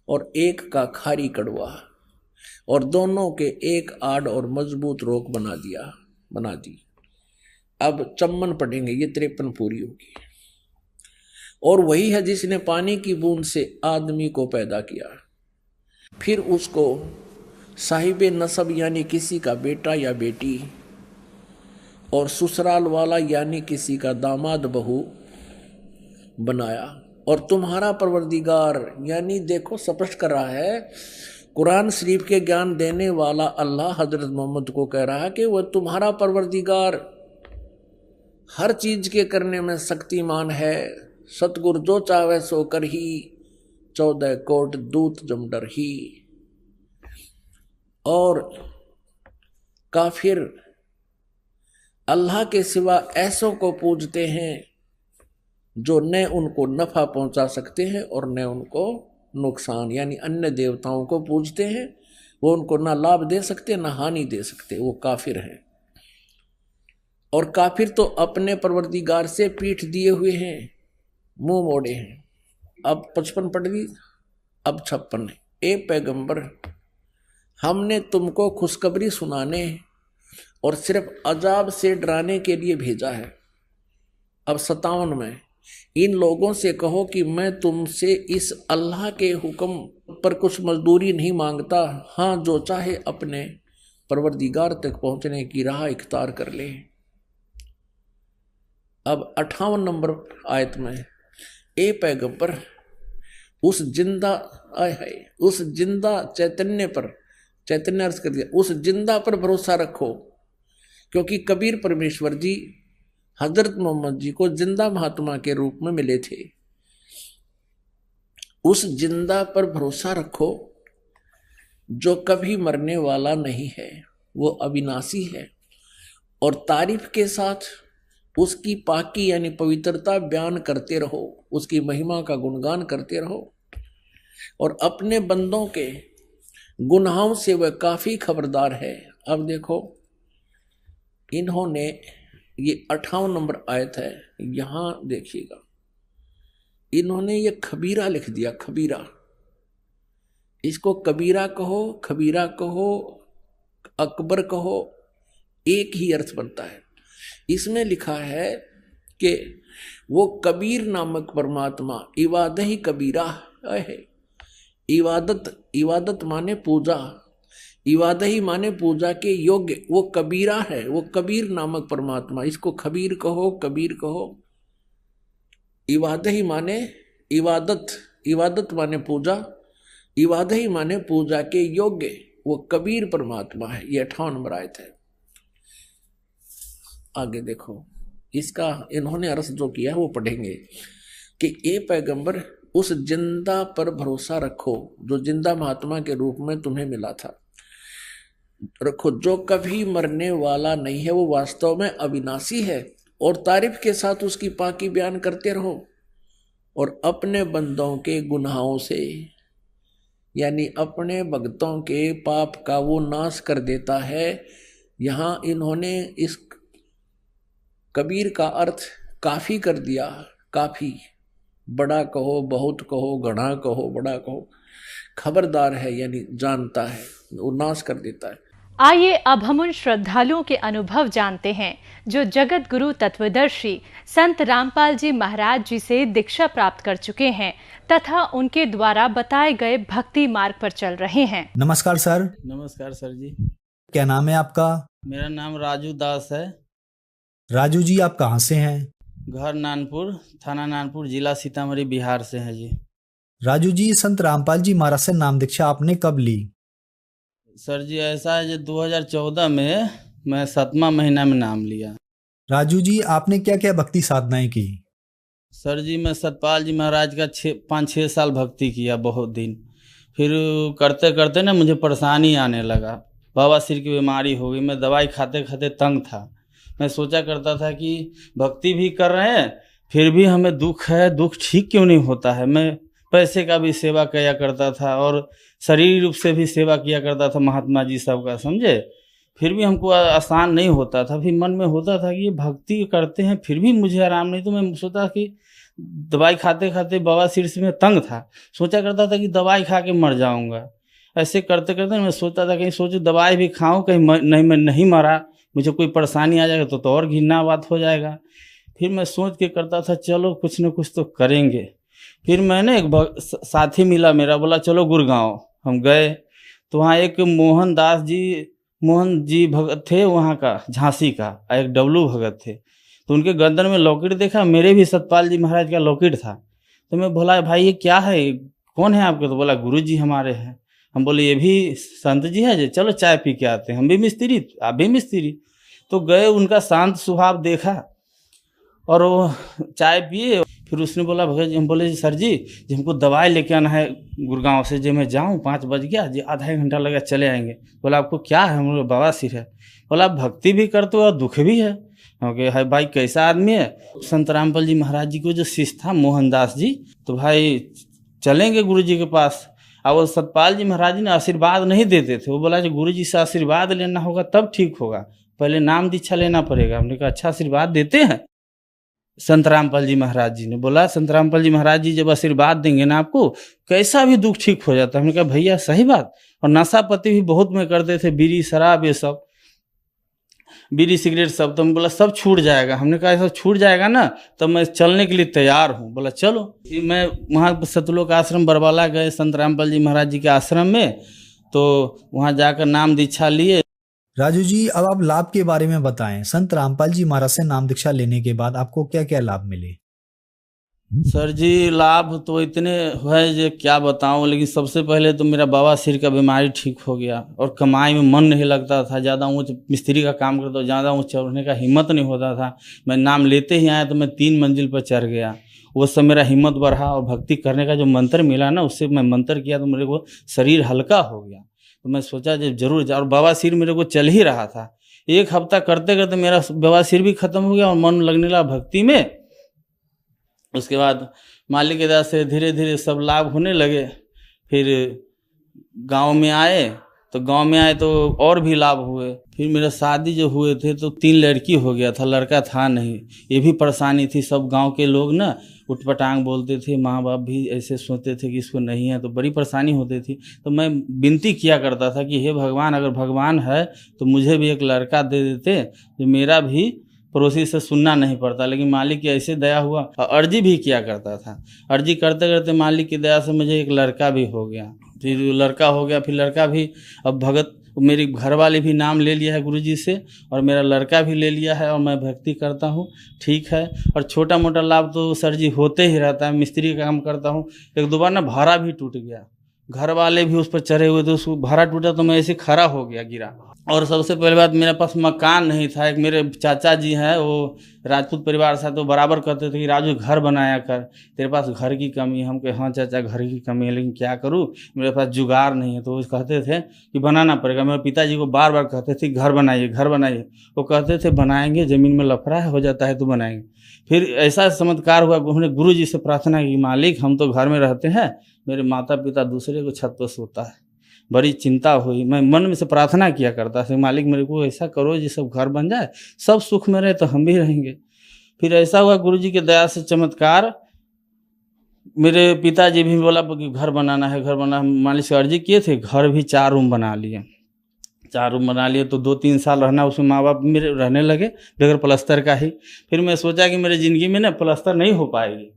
B: और एक का खारी कड़वा, और दोनों के एक आड़ और मजबूत रोक बना दी। अब 54 पढ़ेंगे, ये 53 पूरी होगी। और वही है जिसने पानी की बूंद से आदमी को पैदा किया, फिर उसको साहिबे नसब यानी किसी का बेटा या बेटी, और ससुराल वाला यानी किसी का दामाद बहू बनाया। और तुम्हारा परवरदिगार, यानी देखो स्पष्ट कर रहा है, कुरान शरीफ के ज्ञान देने वाला अल्लाह हजरत मोहम्मद को कह रहा है कि वह तुम्हारा परवरदिगार हर चीज के करने में शक्तिमान है, सतगुर जो चाहे सो कर ही, 14 कोट दूत जमडर ही। और काफिर अल्लाह के सिवा ऐसों को पूजते हैं जो न उनको नफा पहुंचा सकते हैं और न उनको नुकसान, यानी अन्य देवताओं को पूजते हैं, वो उनको ना लाभ दे सकते ना हानि दे सकते, वो काफिर हैं। और काफिर तो अपने परवरदिगार से पीठ दिए हुए हैं, मुंह मोड़े हैं। अब 55 पढ़ ली, अब 56। ए पैगंबर, हमने तुमको खुशखबरी सुनाने और सिर्फ अजाब से डराने के लिए भेजा है। अब 57 में, इन लोगों से कहो कि मैं तुमसे इस अल्लाह के हुक्म पर कुछ मजदूरी नहीं मांगता, हाँ जो चाहे अपने परवरदिगार तक पहुंचने की राह इख्तियार कर ले। अब 58 नंबर आयत में, ए पैगंबर, उस जिंदा चैतन्य पर, चैतन्य अर्थ कर दिया, उस जिंदा पर भरोसा रखो, क्योंकि कबीर परमेश्वर जी हजरत मोहम्मद जी को जिंदा महात्मा के रूप में मिले थे। उस जिंदा पर भरोसा रखो जो कभी मरने वाला नहीं है, वो अविनाशी है और तारीफ के साथ उसकी पाकी यानी पवित्रता बयान करते रहो, उसकी महिमा का गुणगान करते रहो, और अपने बंदों के गुनाहों से वह काफी खबरदार है। अब देखो, इन्होंने ये 58 नंबर आयत है, यहां देखिएगा, इन्होंने ये खबीरा लिख दिया, खबीरा। इसको कबीरा कहो, खबीरा कहो, अकबर कहो, एक ही अर्थ बनता है। इसमें लिखा है कि वो कबीर नामक परमात्मा इबादत ही कबीरा है। इबादत माने पूजा, इबादत ही माने पूजा के योग्य, वो कबीरा है, वो कबीर नामक परमात्मा। इसको खबीर कहो, कबीर कहो। इबादत ही माने इबादत, इबादत माने पूजा, इबादत ही माने पूजा के योग्य, वो कबीर परमात्मा है। ये 58 नंबर आयत है। आगे देखो, इसका इन्होंने अर्थ जो किया वो पढ़ेंगे कि ए पैगंबर, उस जिंदा पर भरोसा रखो जो जिंदा महात्मा के रूप में तुम्हें मिला था, रखो, जो कभी मरने वाला नहीं है, वो वास्तव में अविनाशी है, और तारीफ के साथ उसकी पाकी बयान करते रहो, और अपने बंदों के गुनाहों से यानी अपने भक्तों के पाप का वो नाश कर देता है। यहाँ इन्होंने इस कबीर का अर्थ काफी कर दिया। काफी, बड़ा कहो, बहुत कहो, घना कहो, बड़ा कहो, खबरदार है यानी जानता है, वो नाश कर देता है।
C: आइए अब हम उन श्रद्धालुओं के अनुभव जानते हैं जो जगत गुरु तत्वदर्शी संत रामपाल जी महाराज जी से दीक्षा प्राप्त कर चुके हैं तथा उनके द्वारा बताए गए भक्ति मार्ग पर चल रहे हैं।
D: नमस्कार सर।
E: नमस्कार सर जी।
D: क्या नाम है आपका?
E: मेरा नाम राजू दास है।
D: राजू जी, आप कहाँ से हैं?
E: घर नानपुर, थाना नानपुर, जिला सीतामढ़ी, बिहार से है जी।
D: राजू जी, संत रामपाल जी महाराज से नाम दीक्षा आपने कब ली?
E: सर जी ऐसा है, जो 2014 में मैं 7वां महीना में नाम लिया।
D: राजू जी, आपने क्या क्या भक्ति साधनाएं की?
E: सर जी मैं सतपाल जी महाराज का 5-6 साल भक्ति किया, बहुत दिन। फिर करते करते ना मुझे परेशानी आने लगा, बवासीर की बीमारी हो गई। मैं दवाई खाते खाते तंग था। मैं सोचा करता था कि भक्ति भी कर रहे हैं, फिर भी हमें दुख है, दुख ठीक क्यों नहीं होता है। मैं पैसे का भी सेवा किया करता था और शरीर रूप से भी सेवा किया करता था महात्मा जी सबका, समझे। फिर भी हमको आसान नहीं होता था। फिर मन में होता था कि ये भक्ति करते हैं फिर भी मुझे आराम नहीं। तो मैं सोचा कि दवाई खाते खाते बवासीर से मैं तंग था, सोचा करता था कि दवाई खा के मर जाऊंगा। ऐसे करते करते मैं सोचता था कहीं सोचो दवाई भी खाऊं, कहीं नहीं मैं नहीं मरा, मुझे कोई परेशानी आ जाएगा तो और घिन्ना बात हो जाएगा। फिर मैं सोच के करता था चलो कुछ न कुछ तो करेंगे। फिर मैंने एक साथी मिला मेरा, बोला चलो गुड़गांव। हम गए तो वहाँ एक मोहन जी भगत थे, वहाँ का झांसी का, एक डब्लू भगत थे। तो उनके गर्दन में लॉकेट देखा, मेरे भी सतपाल जी महाराज का लॉकेट था। तो मैं बोला भाई ये क्या है, कौन है आपके? तो बोला गुरु जी हमारे हैं। हम बोले ये भी संत जी है, चलो चाय पी के आते हैं, हम भी मिस्त्री आप भी मिस्त्री। तो गए, उनका शांत स्वभाव देखा और वो चाय पिए। फिर उसने बोला भगत जी, हम बोले जी सर जी हमको दवाई लेके आना है गुड़गांव से, जो मैं जाऊँ 5 बज गया जी, आधा घंटा लगा चले आएंगे। बोला आपको क्या है? हम लोग बवासीर है। बोला भक्ति भी करते हो और दुख भी है। ओके है भाई, कैसा आदमी है? संत रामपाल जी महाराज जी को जो शिष्य था मोहनदास जी, तो भाई चलेंगे गुरु जी के पास। अब वो सतपाल जी महाराज जी ने आशीर्वाद नहीं देते थे। वो बोला जो गुरु जी से आशीर्वाद लेना होगा तब ठीक होगा, पहले नाम दीक्षा लेना पड़ेगा। हमने कहा अच्छा आशीर्वाद देते हैं? संत रामपाल जी महाराज जी ने बोला संत रामपाल जी महाराज जी जब आशीर्वाद देंगे ना आपको, कैसा भी दुख ठीक हो जाता है। हमने कहा भैया सही बात। और नशा पत्ती भी बहुत में करते थे, बीड़ी शराब ये सब, बीड़ी सिगरेट सब। तो हम बोला सब छूट जाएगा। हमने कहा ऐसा छूट जाएगा ना तब मैं चलने के लिए तैयार हूँ। बोला चलो। मैं वहाँ सतलोक आश्रम बरवाला गए, संत रामपाल जी महाराज जी के आश्रम में। तो वहाँ जाकर नाम दीक्षा लिए।
D: राजू जी, अब आप लाभ के बारे में बताएं। संत रामपाल जी महाराज से नाम दीक्षा लेने के बाद आपको क्या क्या लाभ मिले?
E: सर जी लाभ तो इतने है जो क्या बताऊं, लेकिन सबसे पहले तो मेरा बवासीर का बीमारी ठीक हो गया और कमाई में मन नहीं लगता था। ज़्यादा ऊँच मिस्त्री का काम करता, ज़्यादा ऊँच चढ़ने का हिम्मत नहीं होता था। मैं नाम लेते ही आया तो मैं 3 मंजिल पर चढ़ गया। वो सब मेरा हिम्मत बढ़ा और भक्ति करने का जो मंत्र मिला ना, उससे मैं मंत्र किया तो मेरे को शरीर हल्का हो गया। तो मैं सोचा जब जरूर, और बवासीर मेरे को चल ही रहा था, 1 हफ्ता करते करते मेरा बवासीर भी खत्म हो गया और मन लगने लगा भक्ति में। उसके बाद मालिक की दया से धीरे धीरे सब लाभ होने लगे। फिर गांव में आए तो और भी लाभ हुए। फिर मेरा शादी जो हुए थे तो 3 लड़की हो गया था, लड़का था नहीं। ये भी परेशानी थी, सब गांव के लोग ना उठपटांग बोलते थे, माँ बाप भी ऐसे सोचते थे कि इसको नहीं है, तो बड़ी परेशानी होती थी। तो मैं विनती किया करता था कि हे भगवान, अगर भगवान है तो मुझे भी एक लड़का दे देते जो मेरा भी पड़ोसी से सुनना नहीं पड़ता। लेकिन मालिक की ऐसे दया हुआ, और अर्जी भी किया करता था। अर्जी करते करते मालिक की दया से मुझे एक लड़का भी हो गया। फिर लड़का हो गया, फिर लड़का भी अब भगत, मेरी घरवाले भी नाम ले लिया है गुरुजी से, और मेरा लड़का भी ले लिया है और मैं भक्ति करता हूँ। ठीक है। और छोटा मोटा लाभ तो सर जी होते ही रहता है। मिस्त्री का काम करता हूँ। 1-2 बार ना भाड़ा भी टूट गया, घर वाले भी उस पर चढ़े हुए थे, उसको भाड़ा टूटा तो मैं ऐसे खड़ा हो गया, गिरा। और सबसे पहले बात, मेरे पास मकान नहीं था। एक मेरे चाचा जी हैं, वो राजपूत परिवार से, तो बराबर कहते थे कि राजू घर बनाया कर, तेरे पास घर की कमी है। हम कहे हाँ चाचा घर की कमी है, लेकिन क्या करूँ, मेरे पास जुगाड़ नहीं है। तो वो कहते थे कि बनाना पड़ेगा। मेरे पिताजी को बार बार कहते थे घर बनाइए, घर बनाइए। वो कहते थे बनाएंगे, ज़मीन में लफड़ा हो जाता है तो बनाएंगे। फिर ऐसा चमत्कार हुआ, उन्होंने गुरु जी से प्रार्थना की, मालिक हम तो घर में रहते हैं, मेरे माता पिता दूसरे को छत पर सोता है। बड़ी चिंता हुई। मैं मन में से प्रार्थना किया करता था, मालिक मेरे को ऐसा करो जी सब घर बन जाए, सब सुख में रहे तो हम भी रहेंगे। फिर ऐसा हुआ गुरु जी की दया से चमत्कार, मेरे पिताजी भी बोला कि घर बनाना है, घर बनाना। मालिक से अर्जी किए थे, घर भी 4 रूम बना लिए। 4 रूम बना लिए तो 2-3 साल रहना उसमें माँ बाप मेरे रहने लगे बगैर प्लस्तर का ही। फिर मैं सोचा कि मेरे ज़िंदगी में ना प्लस्तर नहीं हो पाएगी।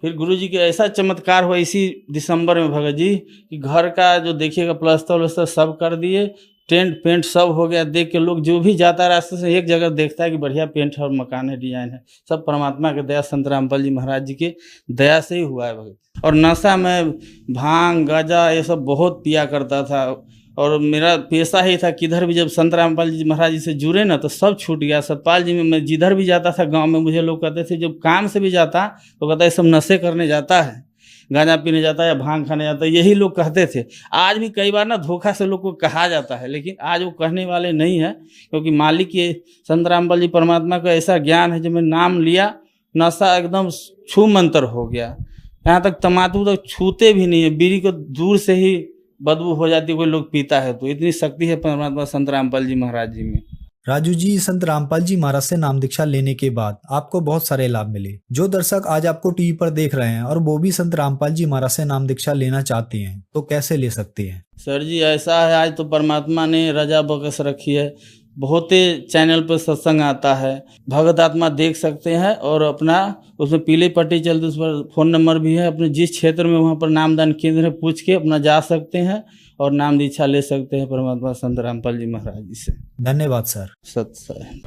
E: फिर गुरुजी के ऐसा चमत्कार हुआ इसी दिसंबर में भगत जी, कि घर का जो देखिएगा प्लस्तर व्लस्तर सब कर दिए, टेंट पेंट सब हो गया। देख के लोग जो भी जाता है रास्ते से एक जगह देखता है कि बढ़िया पेंट है और मकान है, डिजाइन है। सब परमात्मा के दया, संत रामपाल जी महाराज जी के दया से ही हुआ है भगत। और नशा में भांग गांजा ये सब बहुत पिया करता था, और मेरा पेशा ही था। किधर भी जब संत रामपाल जी महाराज जी से जुड़े ना तो सब छूट गया। सतपाल जी में मैं जिधर भी जाता था गांव में, मुझे लोग कहते थे, जब काम से भी जाता तो कहता है सब नशे करने जाता है, गांजा पीने जाता है या भांग खाने जाता है, यही लोग कहते थे। आज भी कई बार ना धोखा से लोग को कहा जाता है, लेकिन आज वो कहने वाले नहीं है, क्योंकि मालिक के संत रामपाल जी परमात्मा का ऐसा ज्ञान है। जब मैं नाम लिया, नशा एकदम छू मंतर हो गया। यहाँ तक तम्बाकू तक छूते भी नहीं है, बीड़ी को दूर से ही बदबू हो जाती है, कोई लोग पीता है तो। इतनी शक्ति है परमात्मा संत रामपाल जी महाराज जी में।
D: राजू जी, संत रामपाल जी महाराज से नाम दीक्षा लेने के बाद आपको बहुत सारे लाभ मिले। जो दर्शक आज आपको टीवी पर देख रहे हैं और वो भी संत रामपाल जी महाराज से नाम दीक्षा लेना चाहते हैं तो कैसे ले सकते हैं?
E: सर जी ऐसा है, आज तो परमात्मा ने रजा बकस रखी है। बहुत चैनल पर सत्संग आता है, भगत आत्मा देख सकते हैं, और अपना उसमें पीले पट्टी चलती, उस पर फ़ोन नंबर भी है। अपने जिस क्षेत्र में वहाँ पर नामदान केंद्र है, पूछ के अपना जा सकते हैं और नाम दीक्षा ले सकते हैं परमात्मा संत रामपाल जी महाराज जी से।
D: धन्यवाद सर।
E: सत्संग।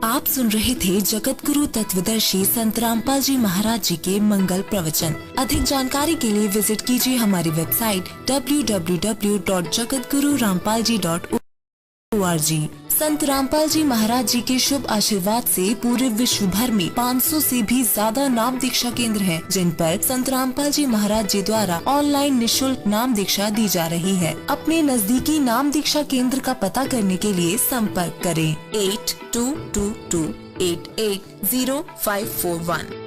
F: आप सुन रहे थे जगत गुरु तत्वदर्शी संत रामपाल जी महाराज जी के मंगल प्रवचन। अधिक जानकारी के लिए विजिट कीजिए हमारी वेबसाइट www.jagatgururampalji.org। संत रामपाल जी महाराज जी के शुभ आशीर्वाद से पूरे विश्व भर में 500 से भी ज्यादा नाम दीक्षा केंद्र हैं, जिन पर संत रामपाल जी महाराज जी द्वारा ऑनलाइन निशुल्क नाम दीक्षा दी जा रही है। अपने नजदीकी नाम दीक्षा केंद्र का पता करने के लिए संपर्क करें 8222880541।